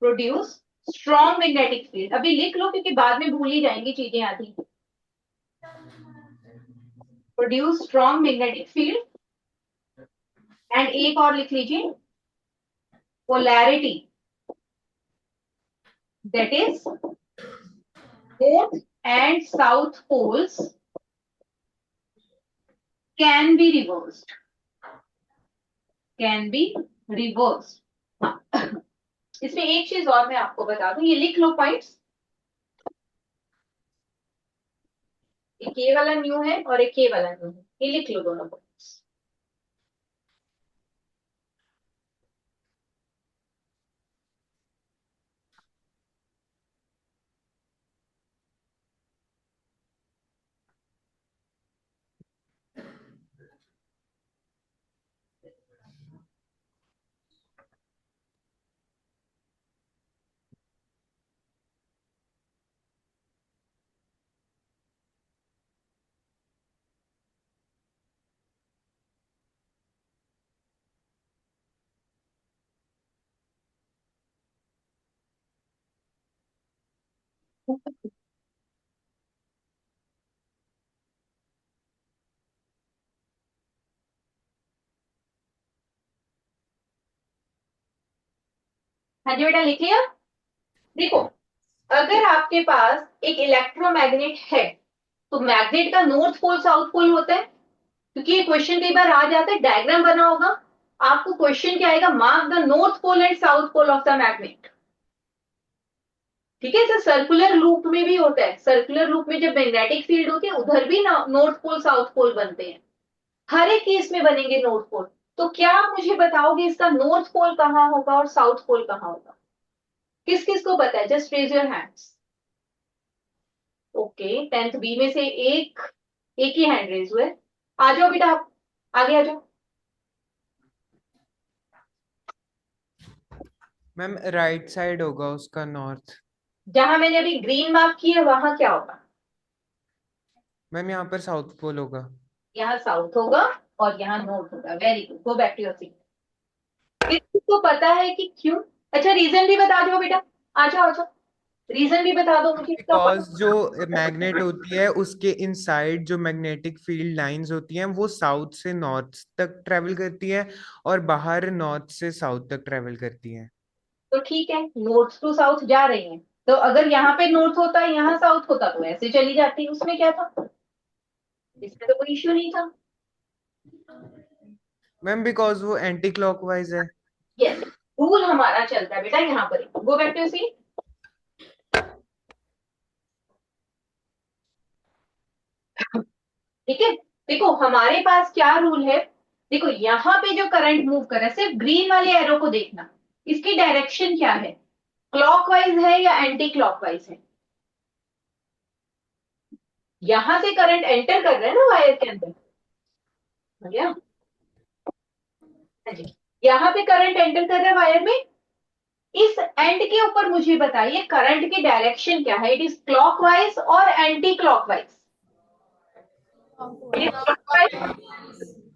produce strong magnetic field. अभी लिख लो क्योंकि बाद में भूल ही जाएंगी चीजें आती। Produce strong magnetic field and एक और लिख लीजिए, polarity that is north and south poles can be reversed, can be reversed। हाँ। इसमें एक चीज और मैं आपको बता दूं, ये लिख लो पॉइंट्स, एक ये वाला न्यू है और एक ये वाला न्यू है, ये लिख लो दोनों पॉइंट्स। हाँ जी बेटा, लिख लिया? देखो, अगर आपके पास एक इलेक्ट्रोमैग्नेट है तो मैग्नेट का नॉर्थ पोल साउथ पोल होता है, क्योंकि ये क्वेश्चन कई बार आ जाता है, डायग्राम बना होगा आपको, क्वेश्चन क्या आएगा, mark the north pole and south pole of the magnet. ठीक है, सर सर्कुलर लूप में भी होता है, सर्कुलर लूप में जब मैग्नेटिक फील्ड होती है उधर भी नॉर्थ पोल साउथ पोल बनते हैं, हर एक केस में बनेंगे नॉर्थ पोल। तो क्या आप मुझे बताओगे इसका नॉर्थ पोल कहाँ होगा और साउथ पोल कहाँ होगा? किस किस को पता है? Just raise your hands. Okay, 10th B में से एक ही हैंड रेज हुए। आ जाओ बेटा, आप आगे आ जाओ। मैम राइट साइड होगा उसका नॉर्थ। जहां मैंने अभी ग्रीन मार्क किया वहां क्या होगा? मैम यहाँ पर साउथ पोल होगा। यहाँ साउथ होगा और यहाँ नॉर्थ होगा। Very good, go back to your seat. किसको पता है कि क्यों? अच्छा, रीजन भी बता दो बेटा। आ जाओ आ जाओ, रीजन भी बता दो मुझे इसका। बिकॉज जो मैग्नेट होती है उसके इनसाइड जो मैग्नेटिक फील्ड लाइंस होती हैं वो साउथ से नॉर्थ तक ट्रेवल करती हैं और बाहर नॉर्थ से साउथ तक ट्रेवल करती हैं। तो ठीक है, नॉर्थ टू साउथ जा रही है, तो अगर यहाँ पे नॉर्थ होता यहाँ साउथ होता तो ऐसे चली जाती, उसमें क्या था? इसमें तो कोई इश्यू नहीं था। मैम बिकॉज वो एंटी क्लॉकवाइज है। यस, रूल हमारा चलता है बेटा यहाँ पर। गो बैक टू सी। ठीक है, देखो हमारे पास क्या रूल है। देखो यहाँ पे जो करंट मूव कर रहा है, सिर्फ ग्रीन वाले एरो को देखना, इसकी डायरेक्शन क्या है? क्लॉकवाइज है या एंटी क्लॉकवाइज है? यहां से करंट एंटर कर रहा है ना वायर के अंदर, हो गया? हाँ जी, यहाँ पे करंट एंटर कर रहा है वायर में। इस एंड के ऊपर मुझे बताइए करंट की डायरेक्शन क्या है? इट इज क्लॉकवाइज और anti clockwise? It is clockwise.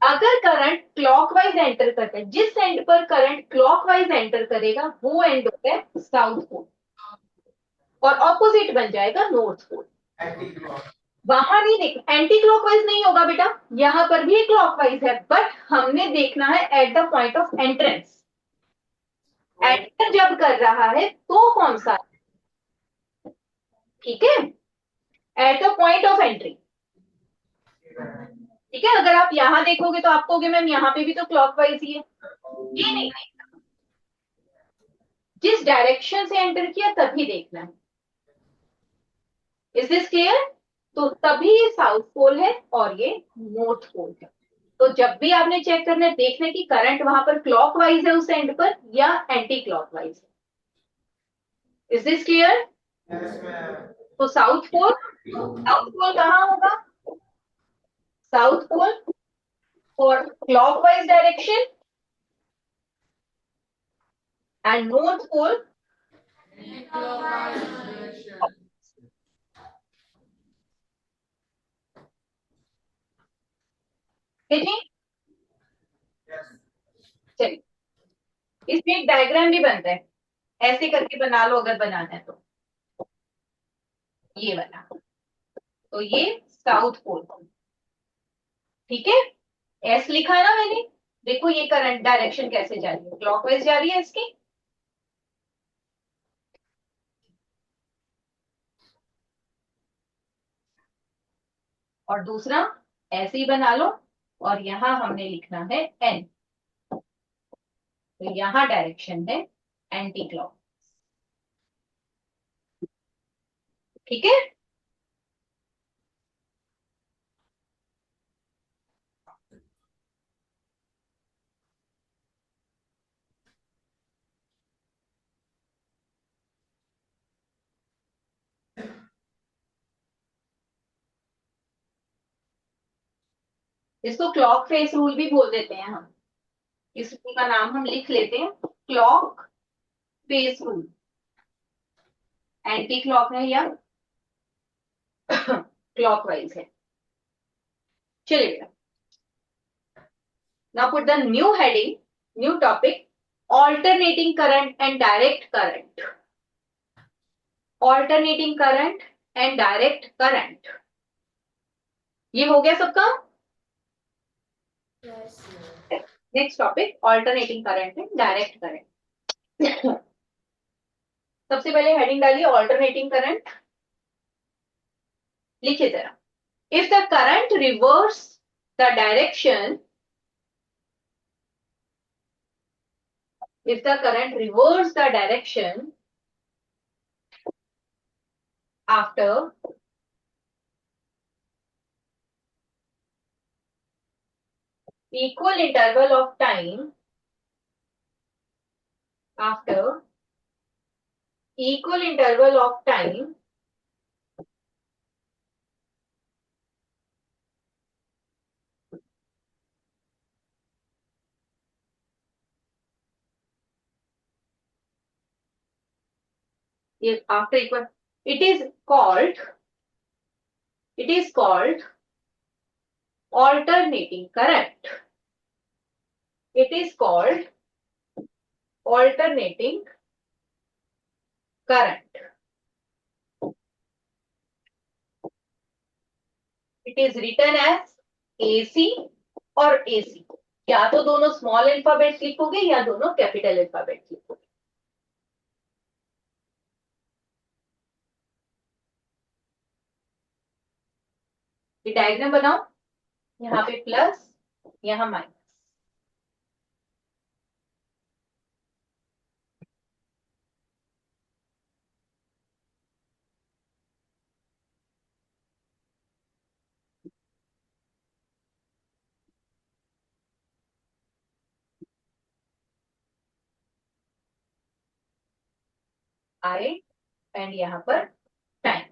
अगर करंट क्लॉकवाइज एंटर करता है, जिस एंड पर करंट क्लॉकवाइज एंटर करेगा वो एंड होता है साउथ पोल, और ऑपोजिट बन जाएगा नॉर्थ पोल। वहां नहीं देख, एंटी क्लॉकवाइज नहीं होगा बेटा, यहां पर भी क्लॉकवाइज है, बट हमने देखना है at the point of entrance. Enter जब कर रहा है तो कौन सा? ठीक है, at the point of entry. ठीक है, अगर आप यहां देखोगे तो आप कहोगे मैम यहाँ पे भी तो क्लॉकवाइज ही है। ये नहीं, जिस डायरेक्शन से एंटर किया तभी देखना है। Is this clear? तो तभी ये साउथ पोल है और ये नॉर्थ पोल है। तो जब भी आपने चेक करना है, देखना है कि करंट वहां पर क्लॉकवाइज है उस एंड पर या एंटी क्लॉकवाइज है। Is this clear? तो साउथ पोल कहाँ होगा? South pole for clockwise direction and north pole जी। चलिए, इसमें एक डायग्राम भी बनता है, ऐसे करके बना लो अगर बनाना है तो। ये बना, तो ये साउथ पोल, ठीक है? एस लिखा है ना मैंने। देखो ये करंट डायरेक्शन कैसे जा रही है, क्लॉकवाइज जा रही है इसकी। और दूसरा ऐसे ही बना लो, और यहां हमने लिखना है एन, तो यहां डायरेक्शन है एंटी क्लॉक। ठीक है, इसको क्लॉक फेस रूल भी बोल देते हैं हम। इस रूल का नाम हम लिख लेते हैं clock face rule. Anti clock है या क्लॉकवाइज है। चलिए, now put the new heading, new topic, alternating current and direct current. Alternating current and direct current. ये हो गया सबका? Next topic alternating current and direct current. सबसे पहले हेडिंग डालिए ऑल्टरनेटिंग करंट। लिखिए जरा, if the current reverse the direction, if the current reverse the direction after equal interval of time after equal interval of time is after equal, it is called alternating current. It is called alternating current. It is written as AC और AC. या तो दोनों स्मॉल अल्फाबेट लिखोगे या दोनों कैपिटल अल्फाबेट लिखोगे. ये डायग्राम बनाओ, यहाँ पे प्लस, यहाँ माइनस. आई एंड यहाँ पर टाइम.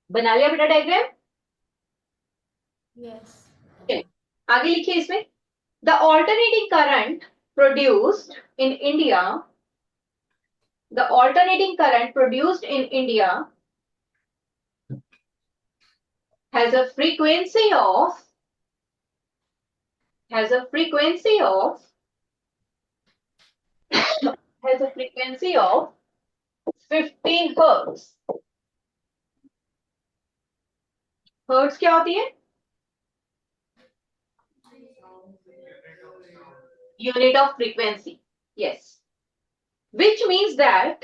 बना लिया बेटा डायग्राम? Yes. आगे लिखिए इसमें, the alternating current produced in India, the alternating current produced in India has a frequency of 15 hertz. Hertz क्या होती है? Unit of frequency. Yes. Which means that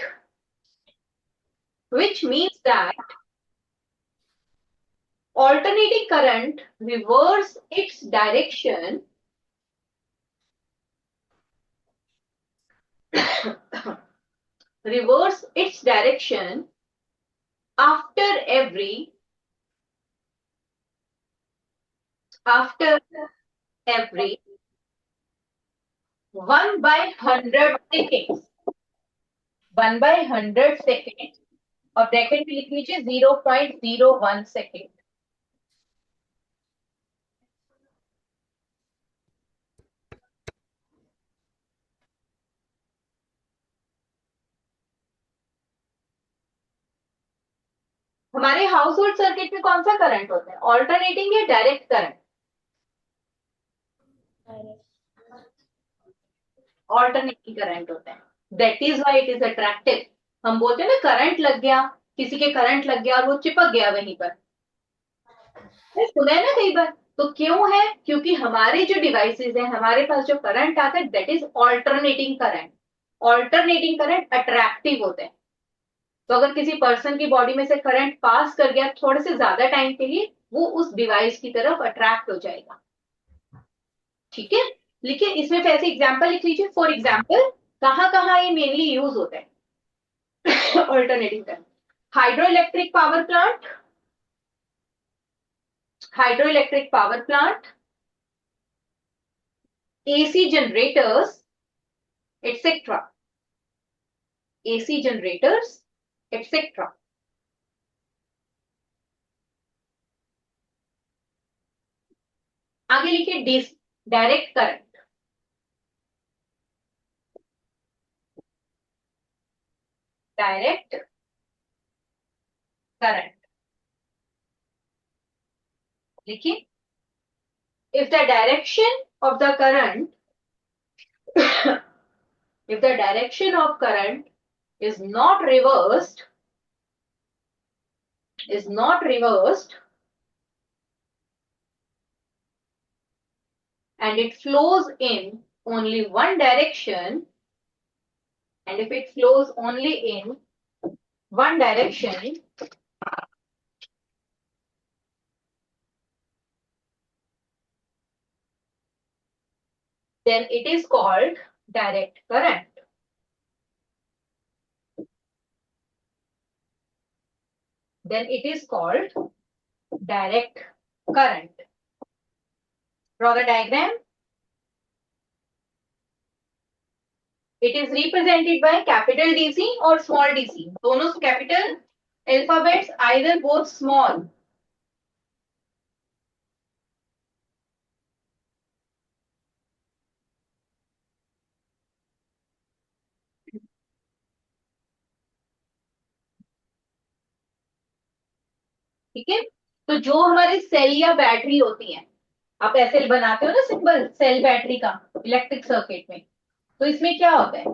alternating current reverse its direction after every 1/100 seconds. 1/100 seconds. और ब्रैकेट में लिख लीजिए 0.01 सेकेंड. हमारे हाउस होल्ड सर्किट में कौन सा करंट होता है? ऑल्टरनेटिंग या डायरेक्ट करंट? ऑल्टरनेटिंग करंट होता है. That is why it is attractive. हम बोलते हैं ना करंट लग गया, किसी के करंट लग गया और वो चिपक गया वहीं पर. सुना है ना कई बार. तो क्यों है? क्योंकि हमारे जो डिवाइसेस हैं, हमारे पास जो करंट आता है that is alternating current. Alternating current attractive होते हैं. तो अगर किसी पर्सन की बॉडी में से करंट पास कर गया थोड़े से ज्यादा टाइम के लिए, वो उस डिवाइस की तरफ अट्रैक्ट हो जाएगा. ठीक है, लिखिए इसमें ऐसे एग्जांपल लिख लीजिए. फॉर एग्जांपल कहां कहां ये मेनली यूज होता है alternating current? Hydroelectric power plant, AC generators, etc. AC generators, etc. आगे लिखिए डायरेक्ट करंट. डायरेक्ट करंट लिखिए. if the direction of current is not reversed and it flows in only one direction, and if it flows only in one direction, then it is called direct current. then it is called direct current. Draw the diagram. It is represented by capital DC or small dc. दोनों capital alphabets, either both small. ठीक है, तो जो हमारे सेल या बैटरी होती है, आप ऐसे बनाते हो ना सिंबल सेल बैटरी का इलेक्ट्रिक सर्किट में, तो इसमें क्या होता है,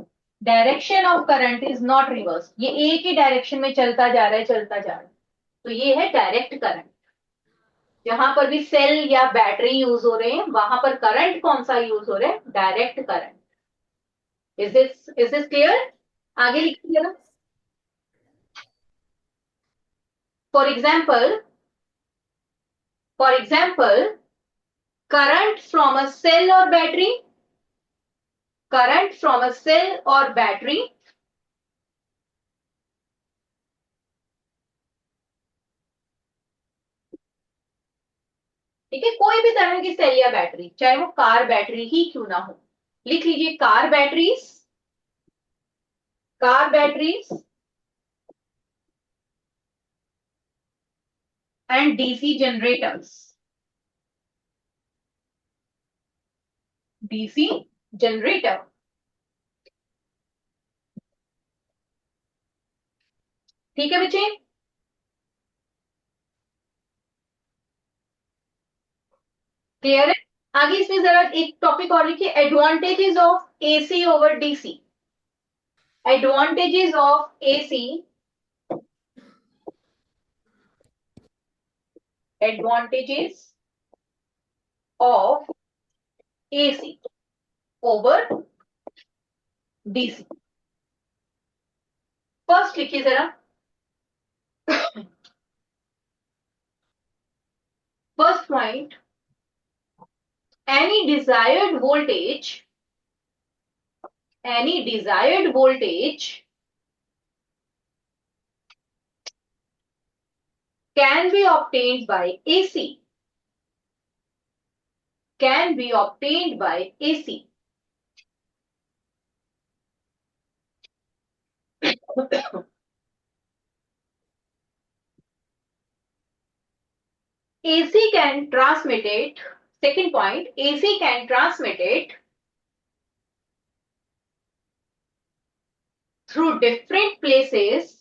direction of current is not reverse, ये एक ही डायरेक्शन में चलता जा रहा है, चलता जा रहा है, तो ये है डायरेक्ट करंट। जहां पर भी सेल या बैटरी यूज हो रहे हैं वहां पर करंट कौन सा यूज हो रहा है, direct current. Is this clear? आगे लिखिए ना। For example current from a cell or battery, current from a cell or battery ठीक है, कोई भी तरह की सेल या बैटरी, चाहे वो कार बैटरी ही क्यों ना हो, लिख लीजिए car batteries and DC generators, DC generator. ठीक है बच्चे, क्लियर है? आगे इसमें जरा एक टॉपिक और लिखिए, advantages of AC over DC. Advantages of AC, advantages of AC over DC. First लिखिए जरा, first point, any desired voltage can be obtained by AC, can be obtained by AC. AC can transmit it. Second point, AC can transmit it through different places,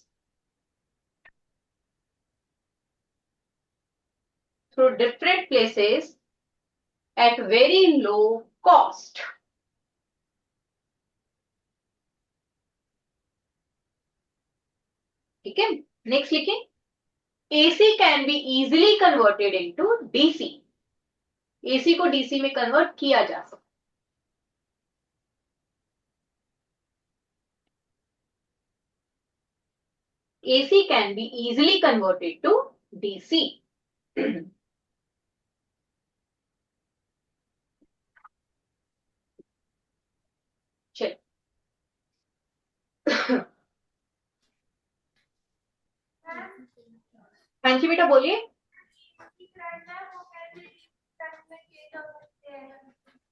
at very low cost. ठीक है, नेक्स्ट लिखें, AC can be easily converted into DC. AC को DC में कन्वर्ट किया जा सकता। AC can be easily converted to DC. चल हाँ जी बेटा बोलिए।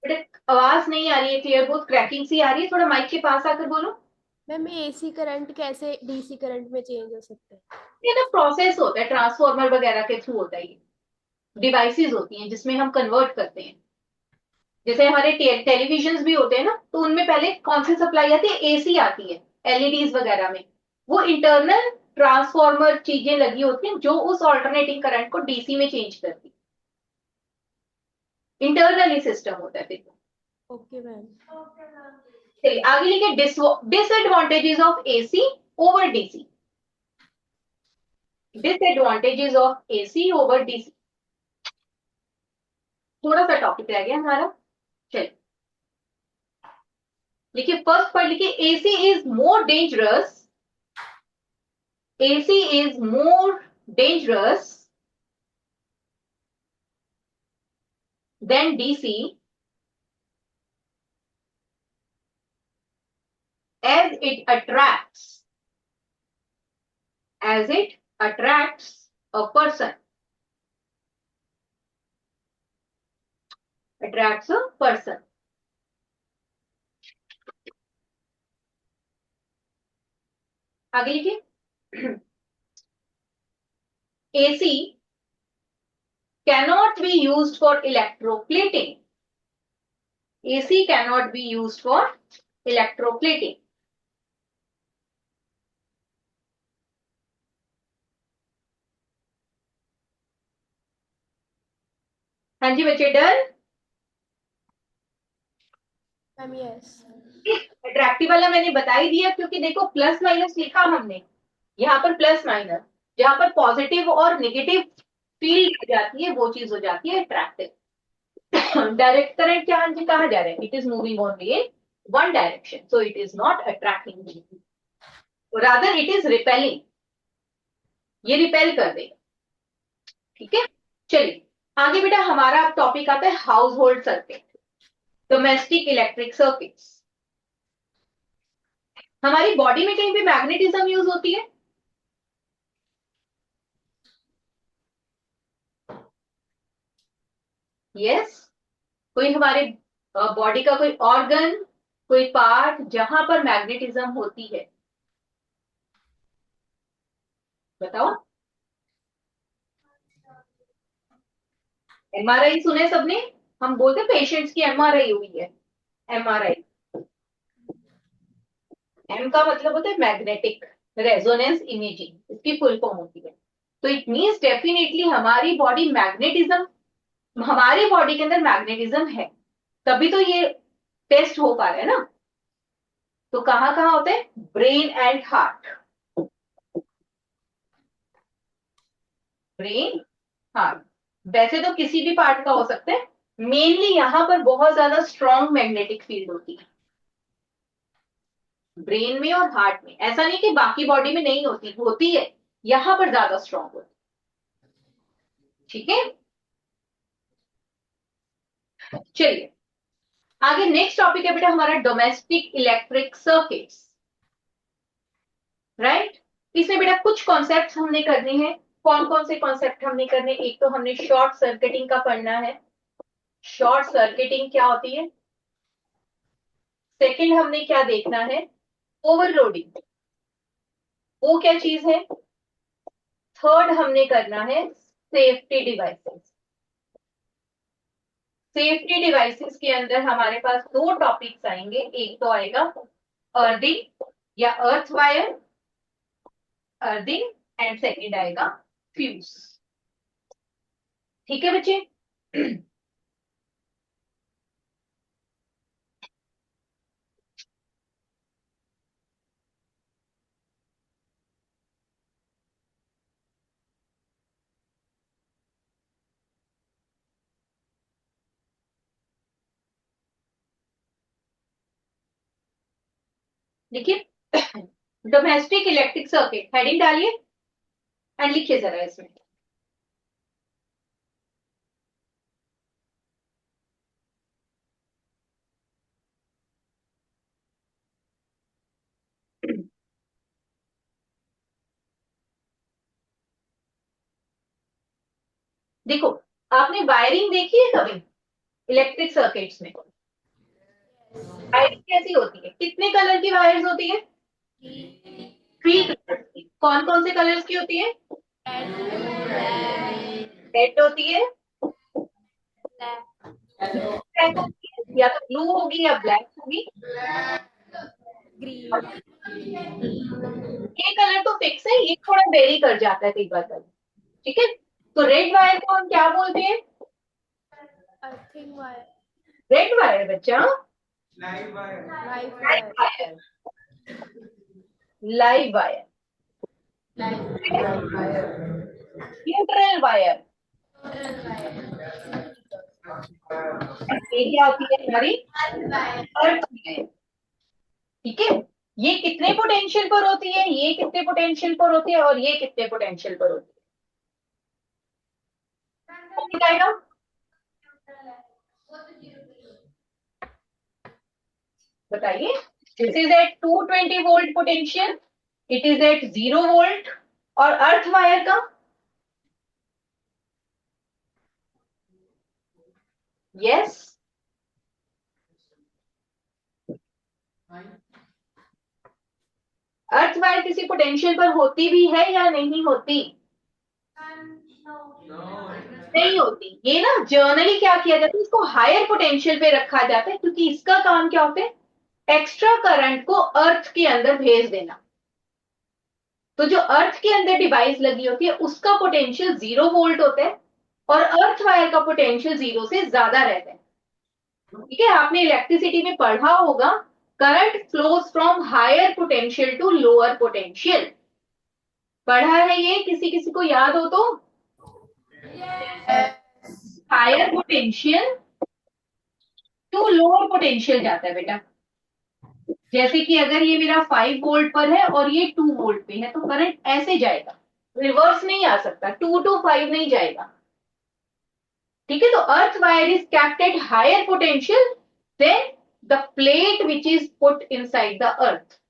बेटा आवाज नहीं आ रही है क्लियर, बहुत क्रैकिंग सी आ रही है, थोड़ा माइक के पास आकर बोलो। मैम एसी करंट कैसे डीसी करंट में चेंज हो सकता है? ये ना प्रोसेस होता है, ट्रांसफॉर्मर वगैरह के थ्रू होता है, ये डिवाइसेस होती हैं जिसमें हम कन्वर्ट करते हैं। जैसे हमारे टेलीविजन भी होते हैं ना, तो उनमें पहले कौन सी सप्लाई आती है, एसी आती है, एलईडीज वगैरह में वो इंटरनल ट्रांसफॉर्मर चीजें लगी होती हैं जो उस ऑल्टरनेटिंग करंट को डीसी में चेंज करती है, इंटरनली सिस्टम होता है फिर। Okay ma'am. चलिए आगे लिखे, disadvantages of AC over DC, disadvantages of AC over DC. थोड़ा सा टॉपिक रह गया हमारा, चलिए लिखिए, फर्स्ट पॉइंट लिखिए, AC is more dangerous, AC is more dangerous than DC as it attracts a person, attracts a person. आगे लिखिए, AC cannot be used for electroplating. AC cannot be used for electroplating. हाँ जी बच्चे, डन। Ma'am yes. अट्रैक्टिव वाला मैंने बता ही दिया, क्योंकि देखो प्लस माइनस लिखा हमने, यहाँ पर प्लस माइनस, जहां पर पॉजिटिव और नेगेटिव फील्ड हो जाती है वो चीज हो जाती है अट्रैक्टिव। डायरेक्ट करंट क्या कहा जा रहा है, it is moving only in one direction, so it is not attracting, rather it is repelling, ये रिपेल कर देगा। ठीक है, चलिए आगे बेटा, हमारा अब टॉपिक आता है house hold circuit, domestic electric circuits. हमारी बॉडी में कहीं भी मैग्नेटिज्म यूज होती है? यस, कोई हमारे बॉडी का कोई ऑर्गन, कोई पार्ट जहां पर मैग्नेटिज्म होती है, बताओ। एमआरआई सुने सबने, हम बोलते पेशेंट्स की एमआरआई हुई है, एमआरआई, एम का मतलब होता है मैग्नेटिक रेजोनेंस इमेजिंग, इसकी फुल फॉर्म होती है। तो इट मीन्स डेफिनेटली हमारी बॉडी मैग्नेटिज्म, हमारी बॉडी के अंदर मैग्नेटिज्म है, तभी तो ये टेस्ट हो पा रहा है ना। तो कहां कहां होते हैं? Brain and heart, brain heart, वैसे तो किसी भी पार्ट का हो सकता है, मेनली यहां पर बहुत ज्यादा स्ट्रॉन्ग मैग्नेटिक फील्ड होती है, ब्रेन में और हार्ट में। ऐसा नहीं कि बाकी बॉडी में नहीं होती, होती है, यहां पर ज्यादा स्ट्रॉन्ग होती है। ठीक है, चलिए आगे नेक्स्ट टॉपिक है बेटा हमारा डोमेस्टिक इलेक्ट्रिक सर्किट्स, राइट। इसमें बेटा कुछ कॉन्सेप्ट हमने करने हैं। कौन कौन से कॉन्सेप्ट हमने करने? एक तो हमने शॉर्ट सर्किटिंग का पढ़ना है, शॉर्ट सर्किटिंग क्या होती है। सेकंड हमने क्या देखना है? ओवरलोडिंग, वो क्या चीज है। थर्ड हमने करना है सेफ्टी डिवाइसेस। सेफ्टी डिवाइसेस के अंदर हमारे पास दो टॉपिक्स आएंगे, एक तो आएगा अर्थिंग या earth wire, earthing, and second आएगा फ्यूज। ठीक है बच्चे। देखिए, डोमेस्टिक इलेक्ट्रिक सर्किट हेडिंग डालिए एंड लिखिए जरा इसमें। देखो, आपने वायरिंग देखी है कभी इलेक्ट्रिक सर्किट्स में? वायरिंग कैसी होती है? कितने कलर की वायर्स होती है? 3 कलर की। कौन कौन से कलर्स की होती है? रेड होती है, ब्लैक होती है, या तो ब्लू होगी या ब्लैक होगी। ग्रीन। ये कलर तो फिक्स है, ये थोड़ा वेरी कर जाता है कई बार कलर। ठीक है, तो रेड वायर को हम क्या बोलते हैं? Earthing wire. रेड वायर बच्चा, live live wire. Wire, live wire, neutral wire, ये क्या होती है हमारी? Earth wire. ठीक है, ये कितने पोटेंशियल पर होती है, ये कितने पोटेंशियल पर होती है, और ये कितने पोटेंशियल पर होती है? कौन बताएगा? बताइए। This is at 220 volt potential, it is at 0 volt, और अर्थ वायर का यस अर्थ वायर किसी पोटेंशियल पर होती भी है या नहीं होती? नहीं होती। ये ना जर्नली क्या किया जाता है, इसको हायर पोटेंशियल पे रखा जाता है क्योंकि इसका काम क्या होता है, एक्स्ट्रा करंट को अर्थ के अंदर भेज देना। तो जो अर्थ के अंदर डिवाइस लगी होती है उसका पोटेंशियल 0 वोल्ट होता है और अर्थ वायर का पोटेंशियल 0 से ज्यादा रहता है। ठीक है, आपने इलेक्ट्रिसिटी में पढ़ा होगा current flows from higher potential to lower potential. पढ़ा है ये? किसी किसी को याद हो तो? Higher potential to lower potential जाता है बेटा। जैसे कि अगर ये मेरा 5 वोल्ट पर है और ये 2 वोल्ट पे है तो करंट ऐसे जाएगा, रिवर्स नहीं आ सकता, 2 to 5 नहीं जाएगा। ठीक है, तो earth wire is kept at higher potential then the plate which is put inside the earth,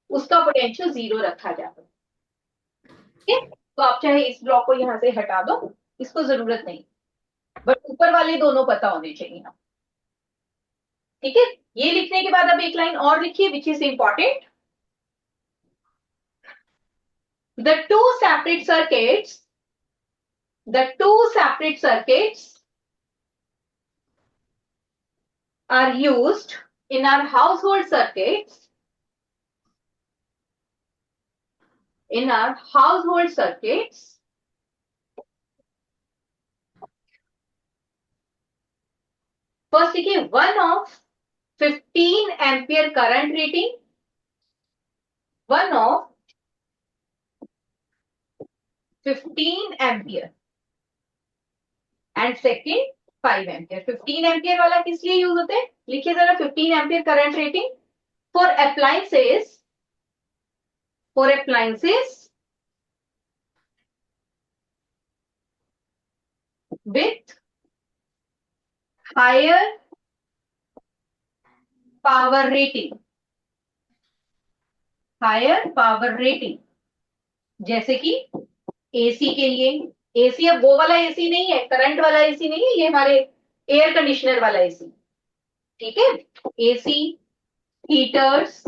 उसका पोटेंशियल 0 रखा जाता है। ठीक है, तो आप चाहे इस ब्लॉक को यहां से हटा दो, इसको जरूरत नहीं, बट ऊपर वाले दोनों पता होने चाहिए ना। ठीक है, ये लिखने के बाद अब एक लाइन और लिखिए which is important. The two separate circuits, the two separate circuits are used in our household circuits, in our household circuits first देखिए, one of 15 ampere current rating, one of 15 ampere and second 5 ampere। 15 ampere वाला किस लिए यूज होता है, लिखिए जरा। 15 ampere current rating for appliances, for appliances with higher power rating, higher power rating. जैसे कि एसी के लिए, एसी अब वो वाला एसी नहीं है, करंट वाला एसी नहीं है, ये हमारे एयर कंडीशनर वाला एसी। ठीक है, एसी, हीटर्स,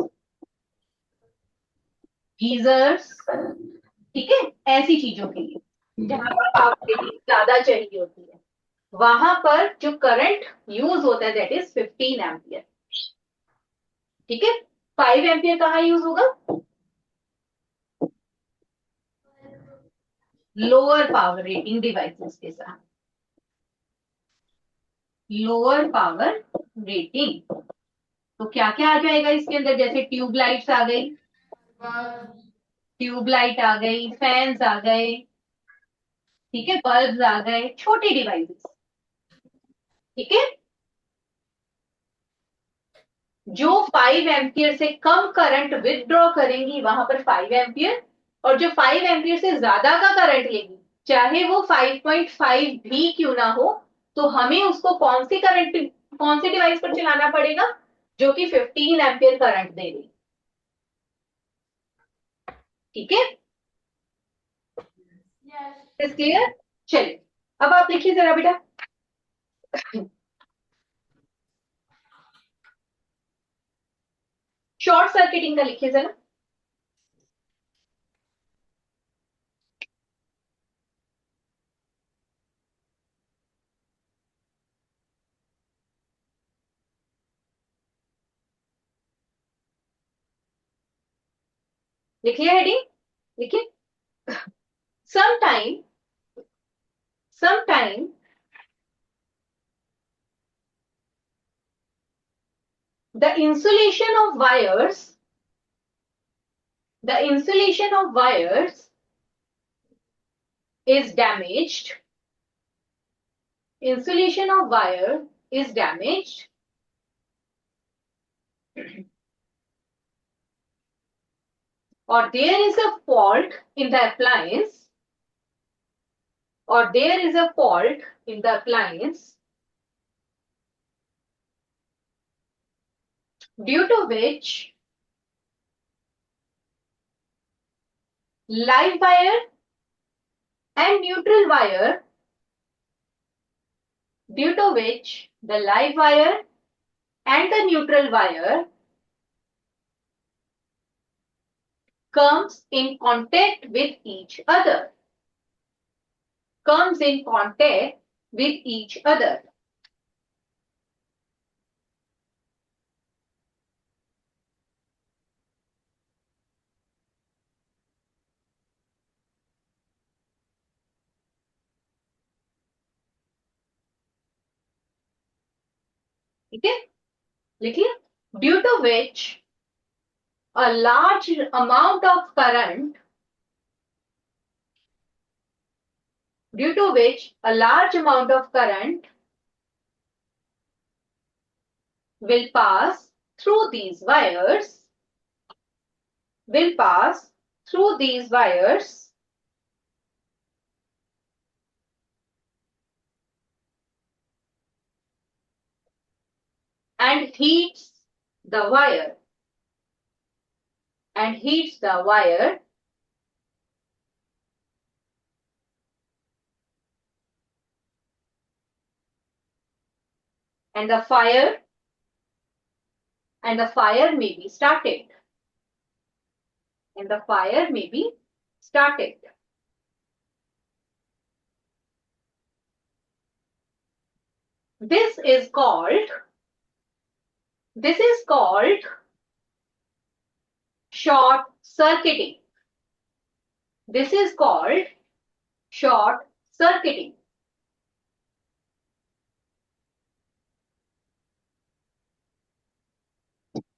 गीजर्स, ठीक है, ऐसी चीजों के लिए जहां पर पावर रेटिंग ज्यादा चाहिए होती है, वहां पर जो करंट यूज होता है दैट इज 15 एम्पियर। ठीक है, 5 एम्पियर कहाँ यूज होगा, लोअर पावर रेटिंग डिवाइसेस के साथ, लोअर पावर रेटिंग। तो क्या क्या आ जाएगा इसके अंदर, जैसे ट्यूबलाइट्स आ गई, ट्यूबलाइट आ गई, फैंस आ गए, ठीक है, बल्ब्स आ गए, छोटी डिवाइसेस। ठीक है, जो 5 एम्पियर से कम करंट विदड्रॉ करेंगी वहां पर 5 एम्पियर, और जो 5 एम्पियर से ज्यादा का करंट लेगी चाहे वो 5.5 भी क्यों ना हो, तो हमें उसको कौन सी करंट, कौन सी डिवाइस पर चलाना पड़ेगा, जो कि 15 एम्पियर करंट दे रही। ठीक है, इज क्लियर? चलिए अब आप लिखिए जरा बेटा। शॉर्ट सर्किटिंग का लिखिए जरा। लिख लिया हेडिंग? लिखिए। sometime sometime the insulation of wires, the insulation of wires is damaged, insulation of wire is damaged or there is a fault in the appliance, or there is a fault in the appliance due to which live wire and neutral wire, due to which the live wire and the neutral wire comes in contact with each other. Comes in contact with each other. ठीक है, लिखिए, due to which a large amount of current, due to which a large amount of current will pass through these wires, will pass through these wires and heats the wire, and heats the wire and the fire may be started, and the fire may be started. This is called short circuiting. This is called short circuiting.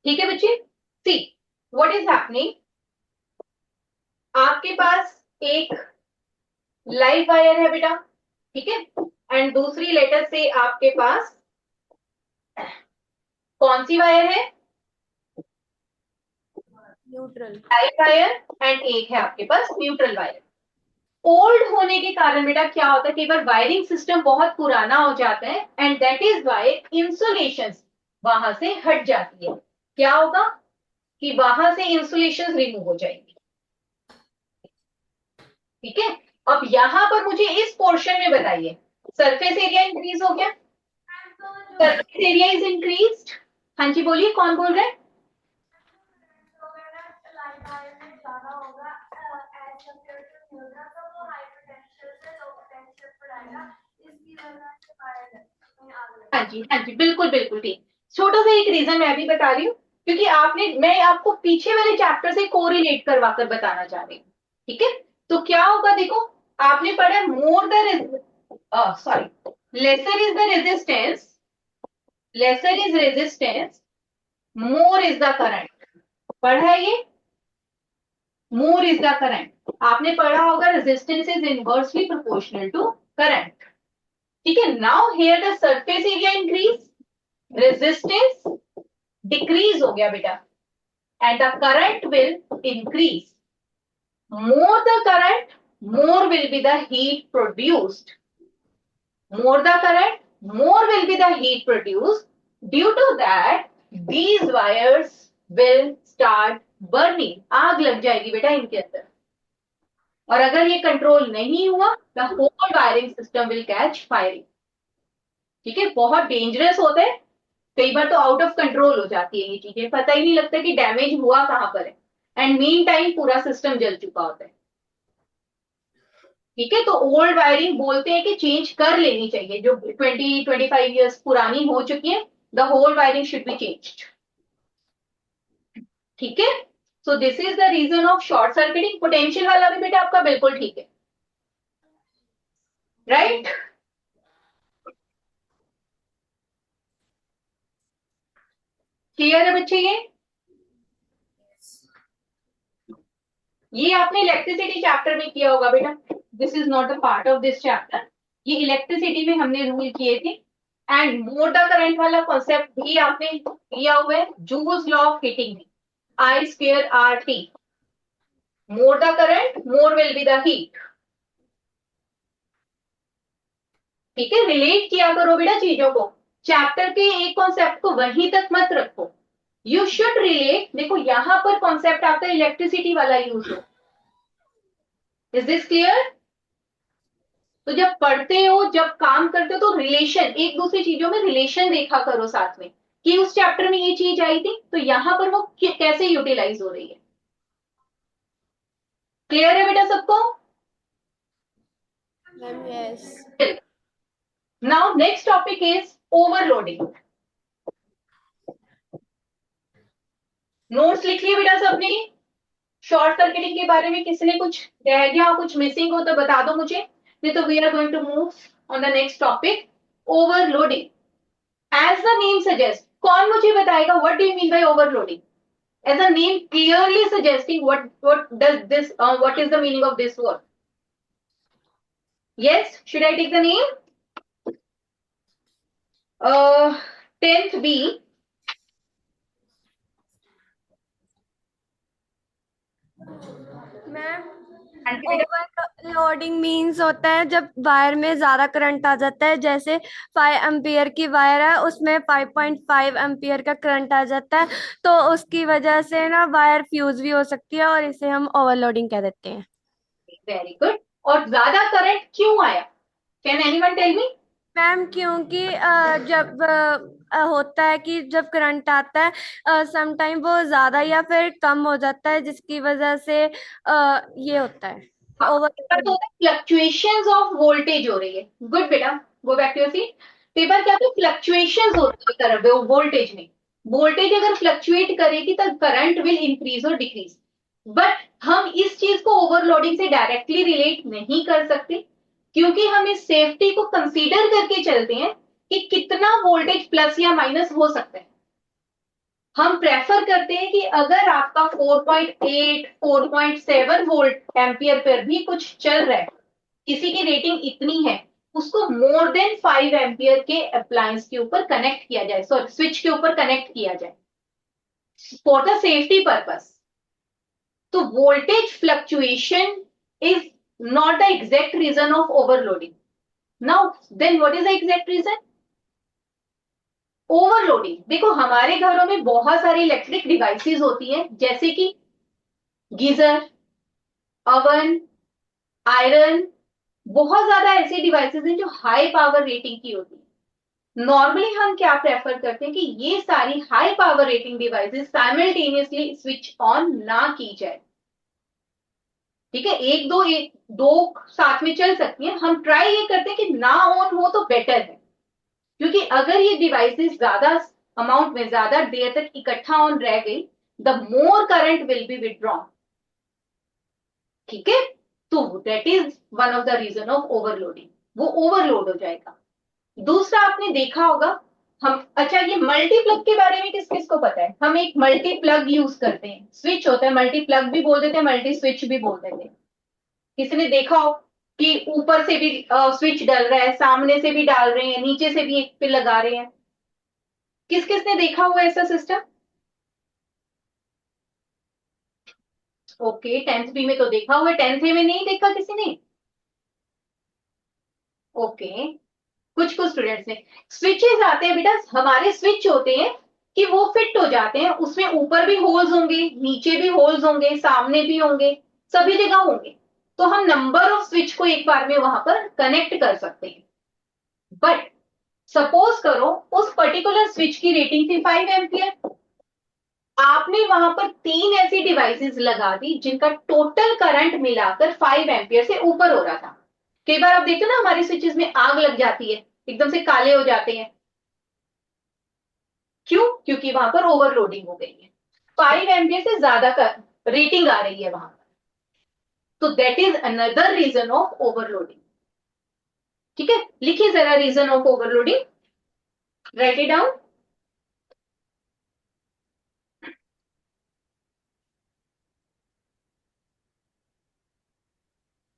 ठीक है बच्चे, सी व्हाट इज हैपनिंग, आपके पास एक लाइव वायर है बेटा, ठीक है, एंड दूसरी लेटर से आपके पास कौन सी वायर है, न्यूट्रल लाइव वायर, एंड एक है आपके पास न्यूट्रल वायर। ओल्ड होने के कारण बेटा क्या होता है, कई बार वायरिंग सिस्टम बहुत पुराना हो जाता है and that is why insulation वहां से हट जाती है। क्या होगा कि वहां से इंसुलेशन रिमूव हो जाएंगी। ठीक है, अब यहां पर मुझे इस पोर्शन में बताइए, सरफेस एरिया इंक्रीज हो गया, सरफेस एरिया इज इंक्रीज्ड। हाँ जी बोलिए, कौन बोल रहे हैं? हाँ जी हाँ जी, बिल्कुल बिल्कुल ठीक। छोटा सा एक रीजन मैं भी बता रही हूँ, क्योंकि मैं आपको पीछे वाले चैप्टर से कोरिलेट करवा कर बताना चाह रही हूँ। ठीक है, तो क्या होगा देखो, आपने पढ़ा more the lesser is the resistance, lesser is resistance, more is the current. पढ़ा है ये, मोर इज द करंट। आपने पढ़ा होगा resistance is inversely proportional to current. ठीक है, now here the surface area increase, resistance decrease हो गया बेटा, and the current will increase. More the current, more will be the heat produced. More the current, more will be the heat produced. Due to that, these wires will start burning. आग लग जाएगी बेटा इनके अंदर, और अगर ये कंट्रोल नहीं हुआ, the whole wiring system will catch firing. ठीक है, बहुत डेंजरस होता है, कई बार तो आउट ऑफ कंट्रोल हो जाती है ये चीजें, पता ही नहीं लगता कि डैमेज हुआ कहां पर है, एंड मीन टाइम पूरा सिस्टम जल चुका होता है। ठीक है, तो ओल्ड वायरिंग बोलते हैं कि चेंज कर लेनी चाहिए, जो 20-25 इयर्स पुरानी हो चुकी है, the whole wiring should be changed. ठीक है, so this is the reason of short circuiting. Potential वाला भी बेटा आपका बिल्कुल ठीक है, राइट? क्लियर है बच्चे? ये आपने इलेक्ट्रिसिटी चैप्टर में किया होगा बेटा, this is not a part of this chapter. ये इलेक्ट्रिसिटी में हमने रूल किए थे, एंड मोर द करंट वाला कॉन्सेप्ट भी आपने लिया हुआ है, जूल्स लॉ ऑफ हीटिंग में, I square RT, more the current, more will be the heat। ठीक है, रिलेट किया करो बेटा चीजों को, चैप्टर के एक कॉन्सेप्ट को वहीं तक मत रखो, यू शुड रिलेट। देखो यहां पर कॉन्सेप्ट आपका इलेक्ट्रिसिटी वाला यूज हो, इज दिस क्लियर? तो जब पढ़ते हो, जब काम करते हो, तो रिलेशन, एक दूसरी चीजों में रिलेशन देखा करो साथ में, कि उस चैप्टर में ये चीज आई थी तो यहां पर वो कैसे यूटिलाइज हो रही है। क्लियर है बेटा सबको? Ma'am yes. Now next topic is overloading. Notes लिख लिए बेटा सबने? शॉर्ट सर्किटिंग के बारे में किसी ने कुछ रह गया हो, कुछ मिसिंग हो तो बता दो मुझे, नहीं तो we are going to move on the next topic, overloading. As the name suggest, कौन मुझे बताएगा what do you mean by overloading? As a name clearly suggesting what does this what is the meaning of this word? Yes, should I take the name? 10th B. Ma'am हाँ जी बेटा। ओवरलोडिंग मीन्स होता है जब वायर में ज्यादा करंट आ जाता है, जैसे 5 एम्पियर की वायर है उसमें 5.5 एम्पियर का करंट आ जाता है, तो उसकी वजह से ना वायर फ्यूज भी हो सकती है और इसे हम ओवरलोडिंग कह देते हैं। Very good. और ज्यादा करंट क्यों आया? Can anyone tell me? Ma'am क्योंकि जब होता है कि जब करंट आता है सम टाइम वो ज्यादा या फिर कम हो जाता है, जिसकी वजह से ये होता है ओवर। फ्लक्चुएशंस ऑफ वोल्टेज हो रही है। गुड बेटा, go back to your seat. Paper क्या तो फ्लक्चुएशंस होती है वोल्टेज में। वोल्टेज अगर फ्लक्चुएट करेगी तो करंट विल इंक्रीज और डिक्रीज। बट हम इस चीज को ओवरलोडिंग से डायरेक्टली रिलेट नहीं कर सकते, क्योंकि हम इस सेफ्टी को कंसीडर करके चलते हैं कि कितना वोल्टेज प्लस या माइनस हो सकता है। हम प्रेफर करते हैं कि अगर आपका 4.8 4.7 वोल्ट एम्पियर पर भी कुछ चल रहा है, किसी की रेटिंग इतनी है, उसको मोर देन 5 एम्पियर के अप्लायंस के ऊपर कनेक्ट किया जाए, सॉरी स्विच के ऊपर कनेक्ट किया जाए फॉर द सेफ्टी पर्पस। तो voltage fluctuation is not the exact reason of overloading. Now then what is the exact reason? Overloading, देखो हमारे घरों में बहुत सारी इलेक्ट्रिक डिवाइसेस होती हैं, जैसे कि गीजर, अवन, आयरन, बहुत ज्यादा ऐसे डिवाइसेस हैं जो हाई पावर रेटिंग की होती है। नॉर्मली हम क्या प्रेफर करते हैं कि ये सारी high power rating devices simultaneously switch on ना की जाए। ठीक है, एक दो साथ में चल सकती हैं, हम ट्राई ये करते हैं कि ना ऑन हो तो बेटर है, क्योंकि अगर ये डिवाइसेस ज्यादा अमाउंट में ज्यादा देर तक इकट्ठा ऑन रह गई, the more current will be withdrawn. ठीक है, तो that is one of the reason of overloading, वो ओवरलोड हो जाएगा। दूसरा आपने देखा होगा, हम अच्छा ये मल्टी प्लग के बारे में किस किस को पता है? हम एक मल्टी प्लग यूज करते हैं, स्विच होता है, मल्टी प्लग भी बोल देते हैं, मल्टी स्विच भी बोल देते हैं। किसी ने देखा हो कि ऊपर से भी स्विच डल रहा है, सामने से भी डाल रहे हैं, नीचे से भी एक पे लगा रहे हैं? किस किस ने देखा हुआ ऐसा सिस्टम? ओके, 10th बी में तो देखा हुआ है, 10th ए में नहीं देखा किसी ने? ओके, कुछ कुछ स्टूडेंट्स ने। स्विचेस आते हैं बेटा, हमारे स्विच होते हैं कि वो फिट हो जाते हैं, उसमें ऊपर भी होल्स होंगे, नीचे भी होल्स होंगे, सामने भी होंगे, सभी जगह होंगे, तो हम नंबर ऑफ स्विच को एक बार में वहां पर कनेक्ट कर सकते हैं। बट सपोज करो उस पर्टिकुलर स्विच की रेटिंग थी 5 एम्पियर, आपने वहां पर 3 ऐसी डिवाइसेस लगा दी जिनका टोटल करंट मिलाकर 5 एम्पियर से ऊपर हो रहा था। कई बार आप देखते हो ना हमारे स्विचेस में आग लग जाती है, एकदम से काले हो जाते हैं, क्यों? क्योंकि वहां पर ओवरलोडिंग हो गई है, 5 एम्पियर से ज्यादा का रेटिंग आ रही है वहां पर, तो that is another reason of overloading. ठीक है, लिखिए जरा reason of overloading, write it down.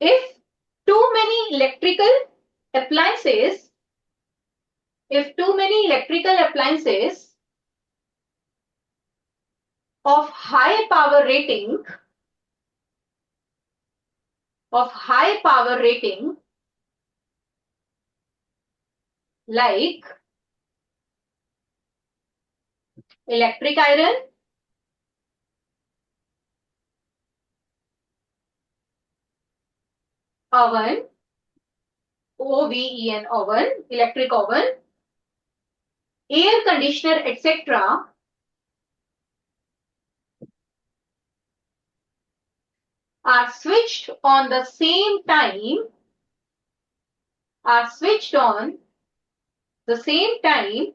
If too many electrical appliances, if too many electrical appliances of high power rating, like electric iron, oven, OVEN oven, electric oven, air conditioner, etc. are switched on the same time, are switched on the same time,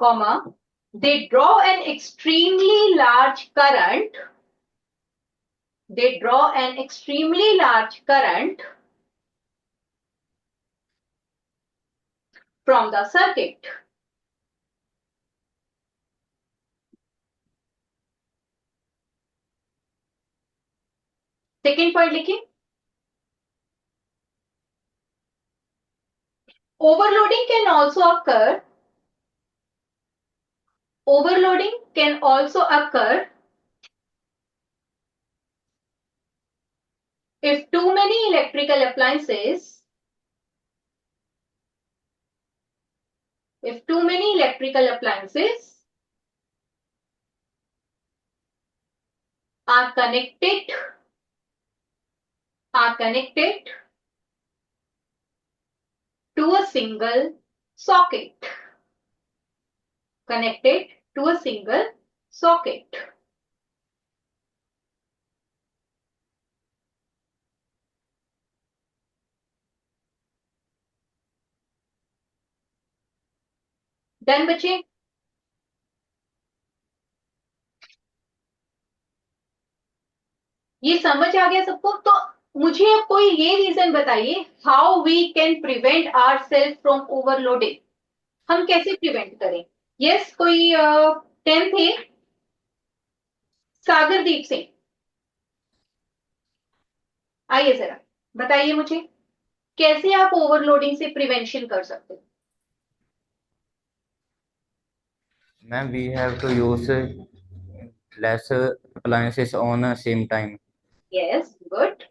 comma, they draw an extremely large current, they draw an extremely large current from the circuit. Second point लिखिए, overloading can also occur, overloading can also occur if too many electrical appliances, if too many electrical appliances are connected to a single socket, connected to a single socket. Done बच्चे, ये समझ आ गया सबको? तो मुझे अब कोई ये रीजन बताइए how we can prevent our self from overloading, हम कैसे प्रिवेंट करें? यस, कोई 10 थे? सागरदीप सिंह, आइए जरा बताइए मुझे कैसे आप ओवरलोडिंग से प्रिवेंशन कर सकते हो? Ma'am, we have to use less appliances on the same time. Yes, good,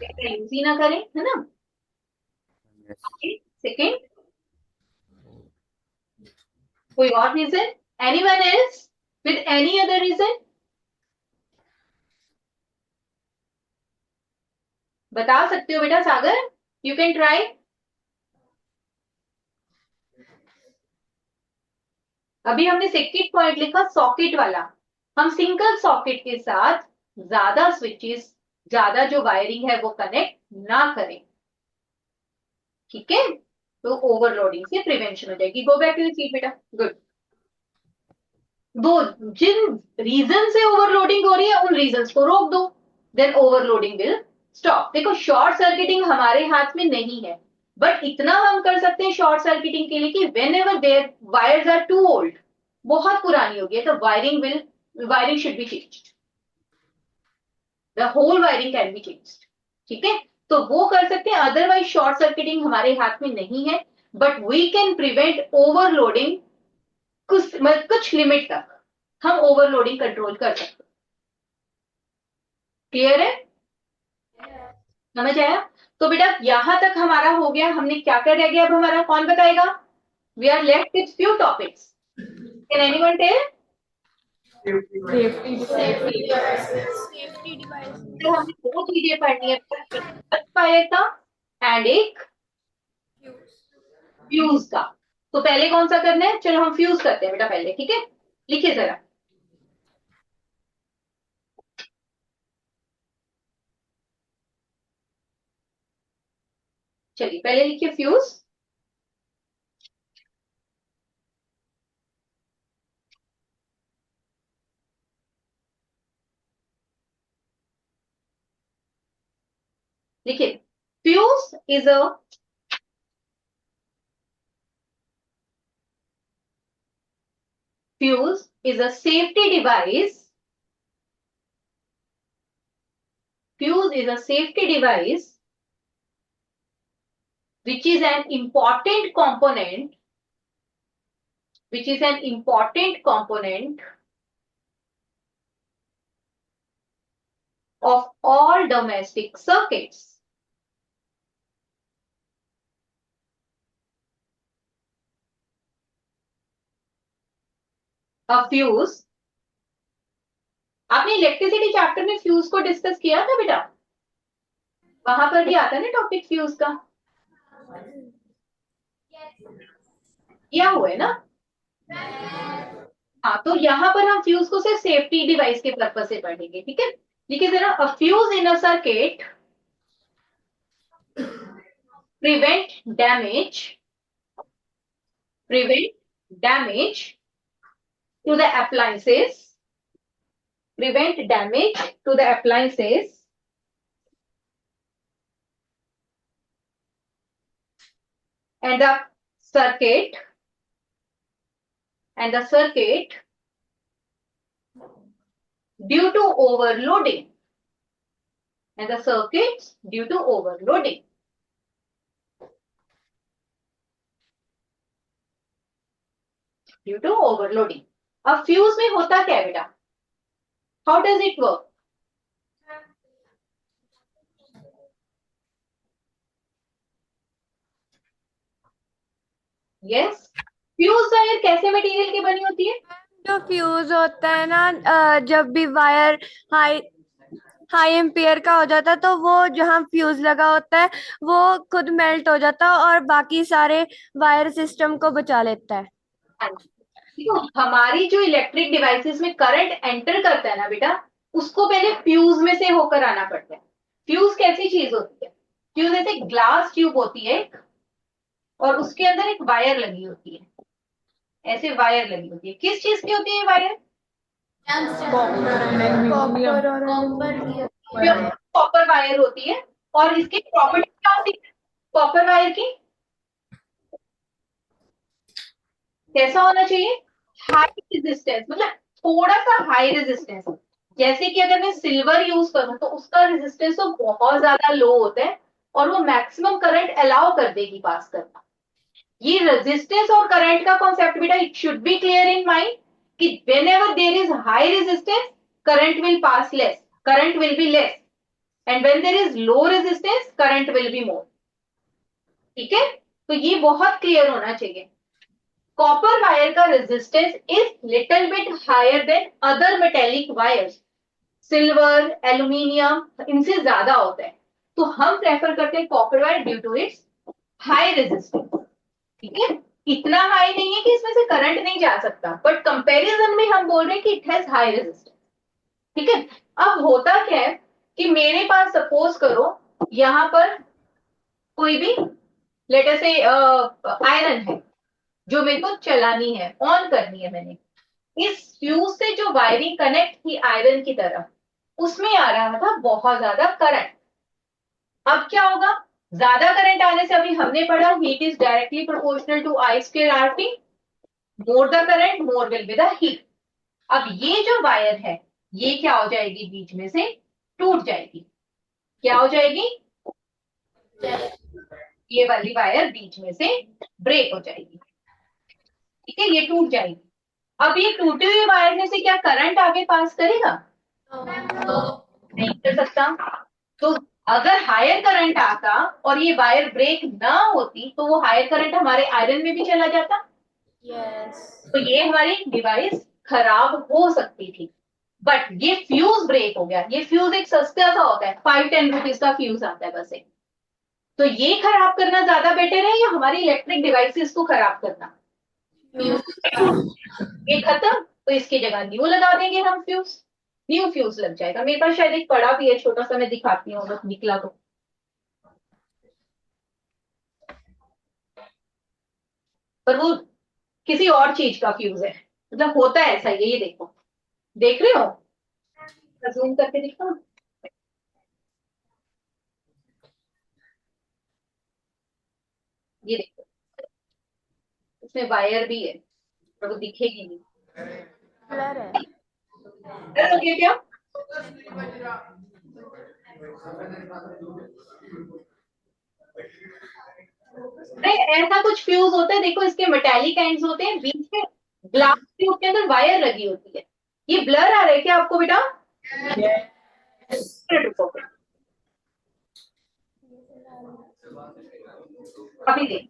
use ही ना करें, है ना? Yes. सेकेंड, कोई और reason? Anyone else with any other reason? बता सकते हो बेटा सागर, यू कैन ट्राई। अभी हमने सेकेंड पॉइंट लिखा सॉकेट वाला, हम सिंगल सॉकेट के साथ ज्यादा स्विचेस, ज्यादा जो वायरिंग है वो कनेक्ट ना करें, ठीक है? तो ओवरलोडिंग से प्रिवेंशन हो जाएगी। Go back to the seat बेटा, गुड। दो, जिन रीजन से ओवरलोडिंग हो रही है उन रीजंस को रोक दो, देन ओवरलोडिंग विल स्टॉप। देखो शॉर्ट सर्किटिंग हमारे हाथ में नहीं है, बट इतना हम कर सकते हैं शॉर्ट सर्किटिंग के लिए कि whenever their wires are too old, बहुत पुरानी होगी तो wiring should be changed, the whole wiring can be changed, ठीक है? तो वो कर सकते हैं, अदरवाइज शॉर्ट सर्किटिंग हमारे हाथ में नहीं है, but we can prevent overloading, कुछ लिमिट तक हम ओवरलोडिंग कंट्रोल कर सकते हैं। क्लियर है? समझ आया? तो बेटा यहां तक हमारा हो गया, हमने क्या क्या रह गया अब हमारा, कौन बताएगा? We are left with few topics, can anyone tell? तो हमने दो चीजें पढ़नी है, फायर का एंड एक फ्यूज का। तो पहले कौन सा करना है? चलो हम फ्यूज करते हैं बेटा पहले, ठीक है? लिखिए जरा, चलिए पहले लिखिए फ्यूज। लिखिए, fuse is a fuse is a safety device. Fuse is a safety device which is an important component, which is an important component of all domestic circuits. A fuse, आपने इलेक्ट्रिसिटी चैप्टर में फ्यूज को डिस्कस किया था बेटा? वहां पर भी आता है ना टॉपिक फ्यूज का, किया हुआ है ना। हाँ, तो यहाँ पर हम फ्यूज को सिर्फ सेफ्टी डिवाइस के पर्पज से पढ़ेंगे, ठीक है। लिखिए जरा, अ fuse in a circuit prevent damage prevent damage to the appliances, prevent damage to the appliances and the circuit due to overloading, and the circuits due to overloading. Due to overloading. अब फ्यूज में होता क्या है बेटा? How does it work? Yes, fuse wire कैसे मटेरियल की बनी होती है? जो फ्यूज होता है ना, जब भी वायर हाई हाई एम्पियर का हो जाता है तो वो जहाँ फ्यूज लगा होता है वो खुद मेल्ट हो जाता है और बाकी सारे वायर सिस्टम को बचा लेता है। हाँ जी। देखो, हमारी जो इलेक्ट्रिक डिवाइसेस में करंट एंटर करता है ना बेटा, उसको पहले फ्यूज में से होकर आना पड़ता है। फ्यूज कैसी चीज होती है? फ्यूज ऐसे ग्लास ट्यूब होती है और उसके अंदर एक वायर लगी होती है, ऐसे वायर लगी होती है। किस चीज की होती है ये वायर? कॉपर वायर होती है। और इसकी प्रॉपर्टी क्या होती है कॉपर वायर की? कैसा होना चाहिए? हाई रेजिस्टेंस, मतलब थोड़ा सा हाई रेजिस्टेंस। जैसे कि अगर मैं सिल्वर यूज करूं तो उसका रेजिस्टेंस तो बहुत ज्यादा लो होता है और वो मैक्सिमम करंट अलाउ कर देगी पास करना। ये रेजिस्टेंस और करंट का कॉन्सेप्ट बेटा, it should be clear in mind कि whenever there is high resistance, current will pass less, current will be less, and when there is low resistance, current will be more. ठीक है, तो ये बहुत क्लियर होना चाहिए। कॉपर वायर का resistance is little bit higher than other metallic wires. Silver, aluminium, इनसे ज्यादा होता है, तो हम प्रेफर करते हैं copper wire due to its high resistance. ठीक है, इतना हाई नहीं है कि इसमें से करंट नहीं जा सकता, बट कंपैरिजन में हम बोल रहे हैं कि इट हैज हाई रेजिस्टेंस। ठीक है, अब होता क्या है कि मेरे पास सपोज करो यहां पर कोई भी लेट अस से आयरन है जो मेरे को चलानी है, ऑन करनी है मैंने। इस फ्यूज से जो वायरिंग कनेक्ट थी आयरन की तरफ, उसमें आ रहा था बहुत ज्यादा करंट। अब क्या होगा? ज्यादा करंट आने से, अभी हमने पढ़ा heat is directly proportional to I square R T. More the current more will be the heat. अब ये जो वायर है ये क्या हो जाएगी? बीच में से टूट जाएगी। क्या हो जाएगी? ये वाली वायर बीच में से ब्रेक हो जाएगी। ठीक है, ये टूट जाएगी। अब ये टूटे हुए वायर में से क्या करंट आगे पास करेगा? नहीं कर सकता। तो अगर हायर करंट आता और ये वायर ब्रेक ना होती तो वो हायर करंट हमारे आयरन में भी चला जाता। तो ये हमारी डिवाइस खराब हो सकती थी। बट ये फ्यूज ब्रेक हो गया। ये फ्यूज एक सस्ता सा होता है, 5-10 रुपीज का फ्यूज आता है बस एक। तो ये खराब करना ज्यादा बेटर है या हमारी इलेक्ट्रिक डिवाइसेस को खराब करना? ये खत्म, तो इसकी जगह न्यू लगा देंगे हम फ्यूज। न्यू फ्यूज लग जाएगा। मेरे पास शायद एक पड़ा भी है छोटा सा, मैं दिखाती हूँ अगर निकला तो। पर वो किसी और चीज का फ्यूज है, मतलब होता है ऐसा ही है। ये देखो, देख रहे हो? जूम करके दिखाऊं? ये देखो, इसमें वायर भी है पर वो दिखेगी नहीं। ब्लर है। डर हो गया क्या? अरे ऐसा कुछ फ्यूज होता है, देखो इसके मेटालिक एंड्स होते हैं, बीच में ग्लास ट्यूब के अंदर वायर लगी होती है। ये ब्लर आ रहा है क्या आपको बेटा? रुको, अभी देख,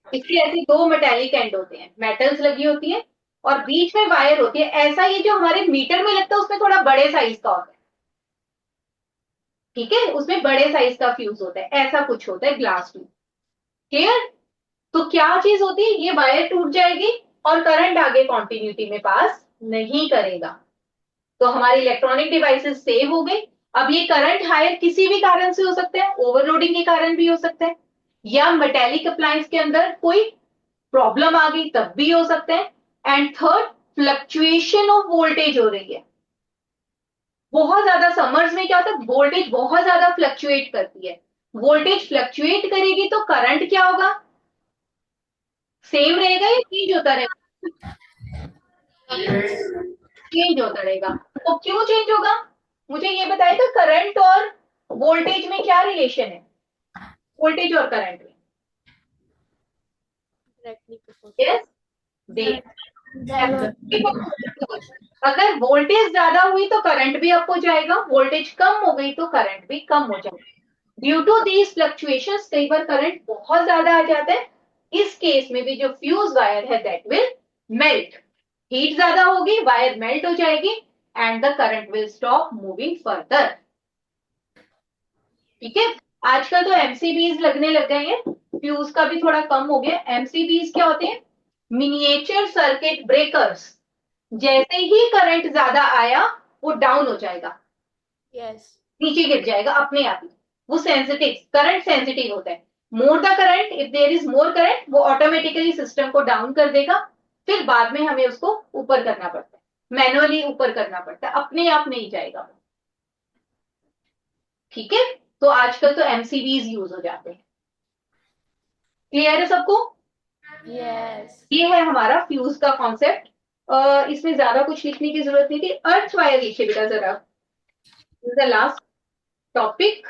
इसके ऐसे दो मेटालिक एंड होते हैं, मेटल्स लगी होती है और बीच में वायर होती है। ऐसा ये जो हमारे मीटर में लगता है उसमें थोड़ा बड़े साइज का होता है। ठीक है, उसमें बड़े साइज का फ्यूज होता है, ऐसा कुछ होता है ग्लास ट्यूब। क्लियर? तो क्या चीज होती है, ये वायर टूट जाएगी और करंट आगे कॉन्टिन्यूटी में पास नहीं करेगा, तो हमारी इलेक्ट्रॉनिक डिवाइसेस सेव हो गई। अब ये करंट हायर किसी भी कारण से हो सकता है, ओवरलोडिंग के कारण भी हो सकता है, या मेटेलिक अप्लायंस के अंदर कोई प्रॉब्लम आ गई तब भी हो सकता है। And third, fluctuation of voltage हो रही है, बहुत ज्यादा समर्स में क्या होता है, वोल्टेज बहुत ज्यादा फ्लक्चुएट करती है। वोल्टेज फ्लक्चुएट करेगी तो करंट क्या होगा, सेम रहेगा या चेंज होता रहेगा? चेंज होता रहेगा। तो क्यों चेंज होगा, मुझे ये बताएगा, करंट और वोल्टेज में क्या रिलेशन है, वोल्टेज और करंट में? यस, अगर वोल्टेज ज्यादा हुई तो करंट भी अप हो जाएगा, वोल्टेज कम हो गई तो करंट भी कम हो जाएगा। ड्यू टू दीज फ्लक्चुएशंस कई बार करंट बहुत ज्यादा आ जाता है, इस केस में भी जो फ्यूज वायर है दैट विल मेल्ट, हीट ज्यादा होगी, वायर मेल्ट हो जाएगी and the current will stop moving further. ठीक है, आजकल तो एमसीबीज लगने लग गए हैं, फ्यूज का भी थोड़ा कम हो गया। एमसीबीज क्या होते हैं, मिनिएचर सर्किट ब्रेकर्स, जैसे ही करंट ज्यादा आया वो डाउन हो जाएगा, यस, नीचे गिर जाएगा अपने आप ही। वो सेंसिटिव, करंट सेंसिटिव होता है, more the current, if there is more current वो ऑटोमेटिकली सिस्टम को डाउन कर देगा, फिर बाद में हमें उसको ऊपर करना पड़ता है, मैनुअली ऊपर करना पड़ता है, अपने आप नहीं जाएगा। ठीक है, तो आजकल तो एमसीबीज यूज हो जाते हैं। क्लियर है सबको? यस, ये है हमारा फ्यूज का कॉन्सेप्ट, इसमें ज्यादा कुछ लिखने की जरूरत नहीं थी। अर्थ वायर लिखिए बेटा जरा, the last topic.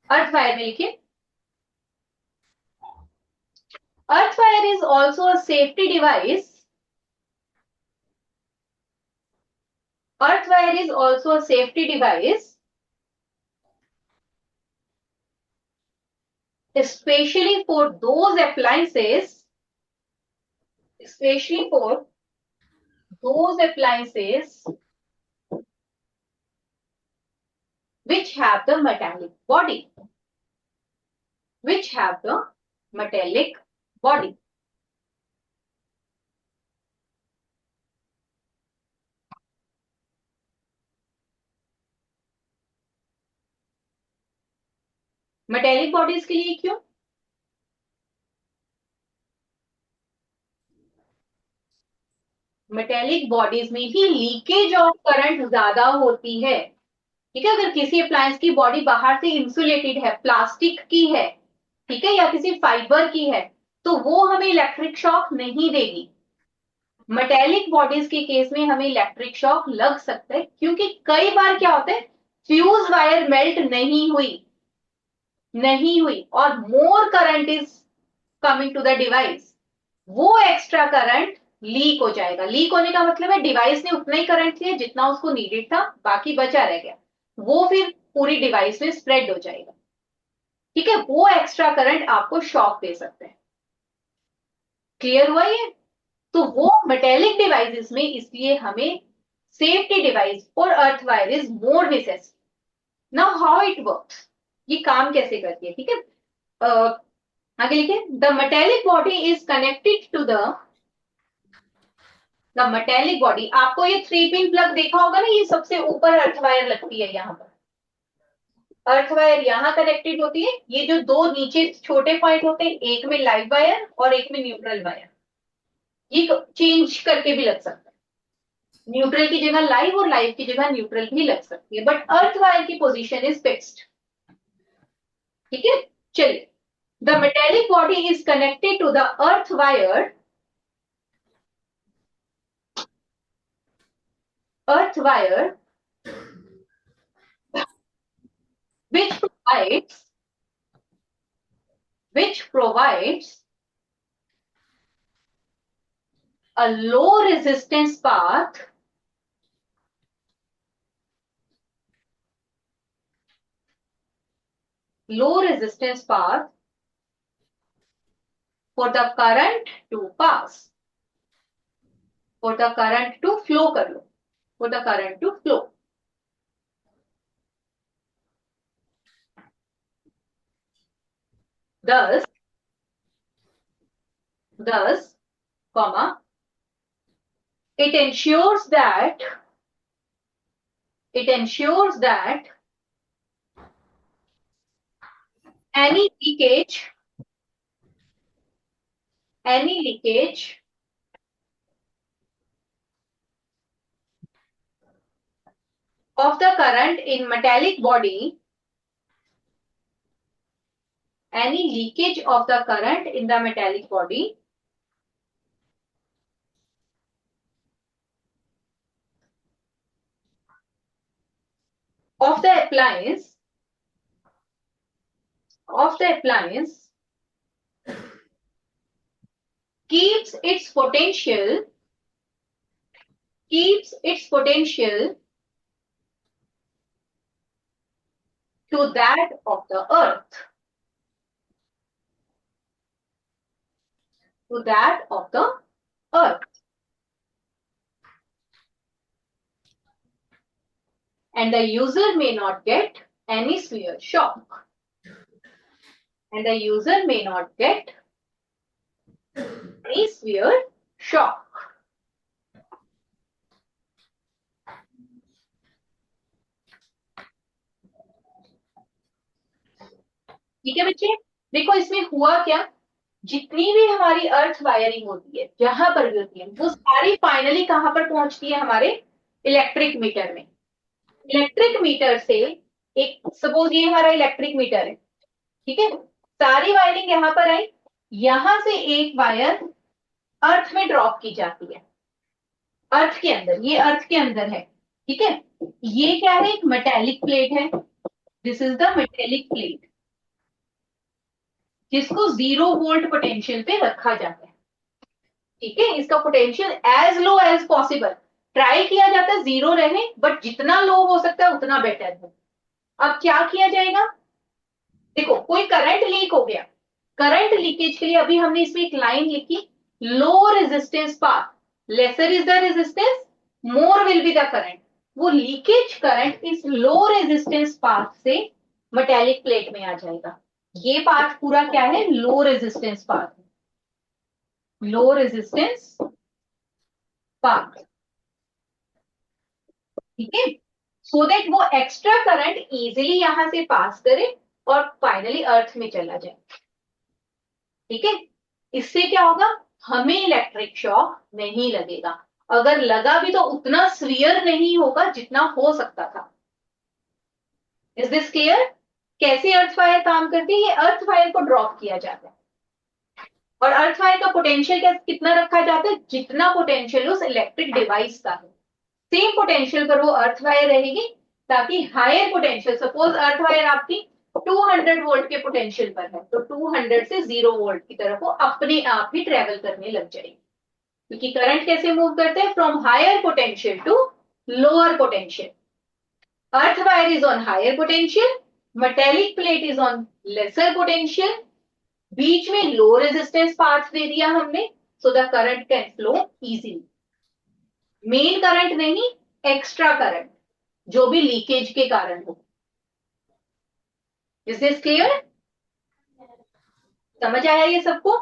Earth wire में लिखिए, अर्थ wire is also a safety device, earth wire is also a safety device especially for those appliances, especially for those appliances which have the metallic body, which have the metallic body. Metallic bodies के लिए क्यों? मेटेलिक बॉडीज में ही लीकेज ऑफ करंट ज्यादा होती है। ठीक है, अगर किसी अप्लायंस की बॉडी बाहर से इंसुलेटेड है, प्लास्टिक की है, ठीक है, या किसी फाइबर की है, तो वो हमें इलेक्ट्रिक शॉक नहीं देगी। मेटेलिक बॉडीज के केस में हमें इलेक्ट्रिक शॉक लग सकता है, क्योंकि कई बार क्या होता है, फ्यूज वायर मेल्ट नहीं हुई और more current is coming to the device, वो एक्स्ट्रा करंट लीक हो जाएगा। लीक होने का मतलब है डिवाइस ने उतना ही करंट लिया जितना उसको नीडेड था, बाकी बचा रह गया, वो फिर पूरी डिवाइस में स्प्रेड हो जाएगा। ठीक है, वो एक्स्ट्रा करंट आपको शॉक दे सकते हैं। क्लियर हुआ ये? तो वो मेटेलिक डिवाइसेस में इसलिए हमें safety device for earth wire is more necessary. Now how it works, ये काम कैसे करती है? ठीक है, आगे लिखिए, the metallic body is connected to the metallic body. आपको ये 3 पिन प्लग देखा होगा ना, ये सबसे ऊपर अर्थ वायर लगती है, यहाँ पर अर्थ वायर यहाँ कनेक्टेड होती है। ये जो दो नीचे छोटे पॉइंट होते हैं, एक में लाइव वायर और एक में न्यूट्रल वायर, ये चेंज करके भी लग सकता है, न्यूट्रल की जगह लाइव और लाइव की जगह न्यूट्रल भी लग सकती है, बट अर्थ वायर की पोजीशन इज फिक्स्ड। ठीक है, चलिए, the metallic body is connected to the earth wire, earth wire which provides a low resistance path low resistance path for the current to pass, for the current to flow कर लो, for the current to flow. Thus, comma, it ensures that any leakage of the current in metallic body, any leakage of the current in the metallic body of the appliance keeps its potential to that of the earth, and the user may not get any severe shock. ठीक है बच्चे, देखो इसमें हुआ क्या, जितनी भी हमारी अर्थ वायरिंग होती है, जहां पर भी होती है, वो सारी फाइनली कहां पर पहुंचती है, हमारे इलेक्ट्रिक मीटर में। इलेक्ट्रिक मीटर से एक, सपोज ये हमारा इलेक्ट्रिक मीटर है, ठीक है, सारी वायरिंग यहां पर आई, यहां से एक वायर अर्थ में ड्रॉप की जाती है, अर्थ के अंदर, ये अर्थ के अंदर है, ठीक है, ये क्या है, एक मेटेलिक प्लेट है, this is the metallic plate, जिसको 0 वोल्ट पोटेंशियल पे रखा जाता है, ठीक है, इसका potential as low as possible try किया जाता है 0 रहे, बट जितना लो हो सकता है उतना बेटर है। अब क्या किया जाएगा, देखो कोई करंट लीक हो गया, करंट लीकेज के लिए अभी हमने इसमें एक लाइन लिखी, low resistance path, lesser is the resistance, more will be the current, वो लीकेज करंट इस लो रेजिस्टेंस पाथ से मेटेलिक प्लेट में आ जाएगा। ये पाथ पूरा क्या है, low resistance path, low resistance path, ठीक है, सो दैट वो एक्स्ट्रा करंट इजीली यहां से पास करे और फाइनली अर्थ में चला जाए, ठीक है, इससे क्या होगा, हमें इलेक्ट्रिक शॉक नहीं लगेगा, अगर लगा भी तो उतना स्वीयर नहीं होगा जितना हो सकता था। इज दिस क्लियर, कैसे अर्थ वायर काम करती है, ये अर्थ वायर को ड्रॉप किया जाता है, और अर्थ वायर का पोटेंशियल कितना रखा जाता है, जितना पोटेंशियल उस इलेक्ट्रिक डिवाइस का है, सेम पोटेंशियल पर वो अर्थ वायर रहेगी, ताकि higher potential, suppose earth wire आपकी 200 वोल्ट के पोटेंशियल पर है, तो 200 से 0 वोल्ट की तरफ वो अपने आप ही ट्रेवल करने लग जाएगी, क्योंकि करंट कैसे मूव करते हैं, from higher potential to lower potential, earth wire is on higher potential, metallic plate is on lesser potential, बीच में लो रेजिस्टेंस पाथ दे दिया हमने, so the current can flow easily, main current नहीं, एक्स्ट्रा करंट जो भी लीकेज के कारण हो। इज दिस क्लियर, समझ आया ये सबको?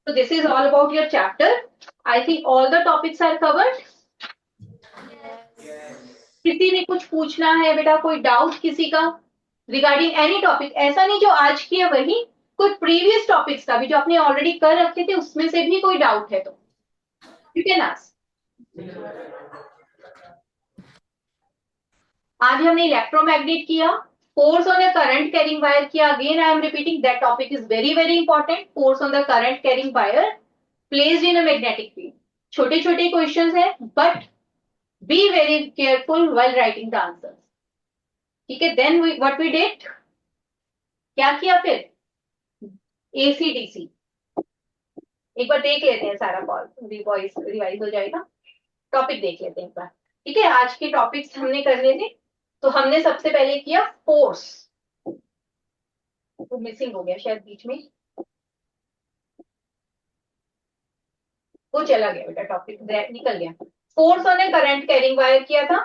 So this is all about your chapter. I think all the topics are covered. किसी ने कुछ पूछना है बेटा, कोई डाउट किसी का रिगार्डिंग एनी टॉपिक, ऐसा नहीं जो आज की है वही, कोई प्रीवियस टॉपिक्स का भी जो आपने ऑलरेडी कर रखे थे उसमें से भी कोई डाउट है तो यू कैन आस्क। आज हमने इलेक्ट्रोमैग्नेट किया, force on a current carrying wire किया, again I am repeating that topic is very very important, force on the current carrying wire placed in a magnetic field, छोटे छोटे क्वेश्चंस है, but be very careful while writing the answers, ठीक है। देन व्हाट वी डिड, क्या किया फिर, एसीडीसी एक बार देख लेते हैं, सारा कॉल रिवाइज हो जाएगा, टॉपिक देख लेते हैं एक बार, ठीक है। आज के टॉपिक्स हमने करने थे, तो हमने सबसे पहले किया फोर्स, वो मिसिंग हो गया शायद बीच में, वो चला गया बेटा, टॉपिक निकल गया। फोर्स और करंट कैरिंग वायर किया था।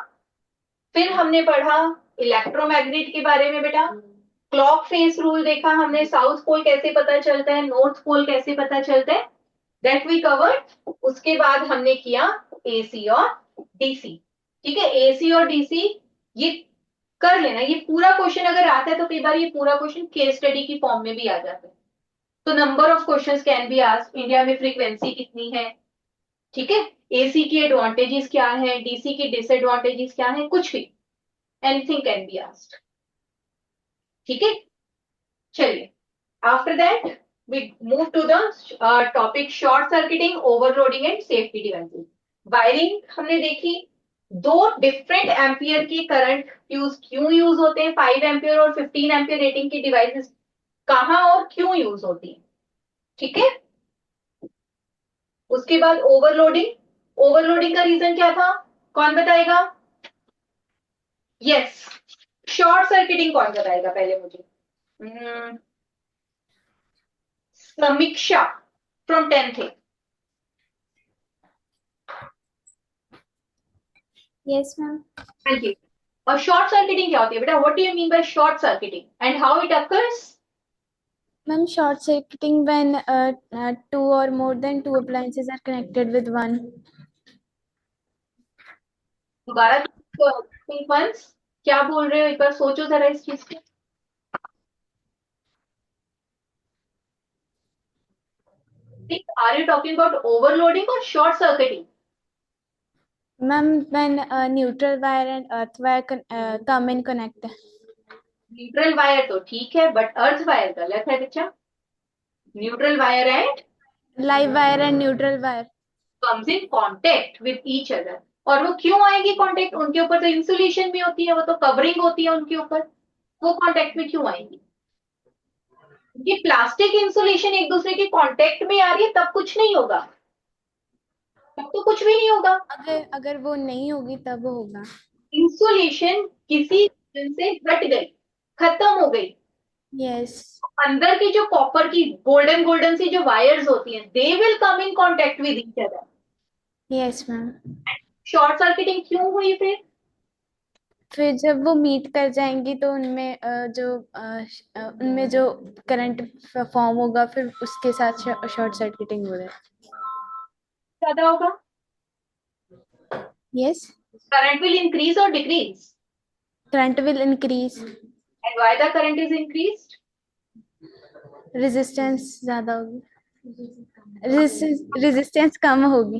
फिर हमने पढ़ा इलेक्ट्रोमैग्नेट के बारे में बेटा, क्लॉक फेस रूल देखा हमने, साउथ पोल कैसे पता चलता है, नॉर्थ पोल कैसे पता चलता है, दैट वी कवर्ड। उसके बाद हमने किया एसी और डीसी। ठीक है, एसी और डीसी ये कर लेना, ये पूरा क्वेश्चन अगर आता है तो कई बार ये पूरा क्वेश्चन केस स्टडी की फॉर्म में भी आ जाता है। तो number of questions can be asked, India में फ्रीक्वेंसी कितनी है, ठीक है, एसी की एडवांटेजेस क्या है, डीसी की डिसएडवांटेजेस क्या है, कुछ भी, एनीथिंग कैन बी आस्क्ड। ठीक है, चलिए after that we move to the topic short circuiting, overloading and safety devices. Wiring हमने देखी, दो डिफरेंट एम्पियर की करंट क्यों यूज होते हैं, 5 एम्पियर और 15 एम्पियर रेटिंग की डिवाइसेस कहां और क्यों यूज होती है। ठीक है, उसके बाद ओवरलोडिंग, ओवरलोडिंग का रीजन क्या था, कौन बताएगा, यस, शॉर्ट सर्किटिंग कौन बताएगा पहले मुझे, समीक्षा from 10th। Yes ma'am. Thank you. और शॉर्ट सर्किटिंग क्या होती है बेटा, what do you mean bye short circuiting and how it occurs. Ma'am, short circuiting when two or more than two appliances are connected with one. दोबारा think once, क्या बोल रहे हो, एक बार सोचो जरा इस चीज को। Are you talking about overloading और short circuiting. Ma'am, when neutral wire and earth wire come in connect. Neutral wire तो ठीक है, बट अर्थ वायर गलत है बच्चा। Neutral wire and Live wire and neutral wire. Comes in contact with each other. और वो क्यों आएगी कांटेक्ट, उनके ऊपर तो इंसुलेशन भी होती है, वो तो कवरिंग होती है उनके ऊपर, वो कांटेक्ट में क्यों आएगी। ये प्लास्टिक इंसुलेशन एक दूसरे के कांटेक्ट में आ रही है तब कुछ नहीं होगा, तब तो कुछ भी नहीं होगा। अगर अगर वो नहीं होगी तब होगा। इंसुलेशन किसी रीजन से हट गई, खत्म हो गई, Yes. अंदर की जो कॉपर की गोल्डन गोल्डन सी जो वायर्स होती हैं, they will come in contact with each other. Yes, ma'am. Short circuiting क्यों हुई फिर जब वो मीट कर जाएंगी तो उनमें जो करंट फॉर्म होगा फिर उसके साथ शॉर्ट सर्किटिंग हो रहा है। ज्यादा होगा, Yes. करंट विल इंक्रीज और decrease, Current will increase. And why the current is increased, resistance ज्यादा होगी, रेजिस्टेंस कम होगी।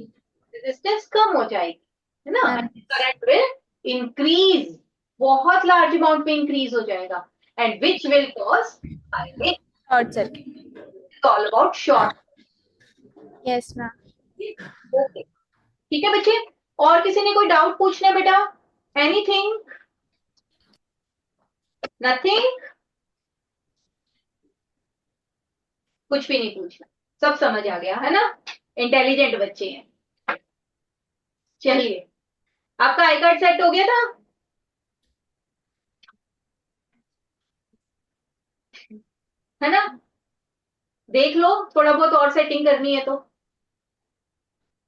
रेजिस्टेंस कम हो जाएगी, है ना, हाँ। करंट विल इंक्रीज, बहुत लार्ज अमाउंट में इंक्रीज हो जाएगा, and which will cause short circuit. All about short. Yes ma'am. Okay, ठीक है बच्चे, और किसी ने कोई डाउट पूछना है बेटा, एनीथिंग, नथिंग, कुछ भी नहीं पूछना, सब समझ आ गया है ना, इंटेलिजेंट बच्चे हैं। चलिए, आपका आई कार्ड सेट हो गया था, है ना, देख लो, थोड़ा बहुत और सेटिंग करनी है तो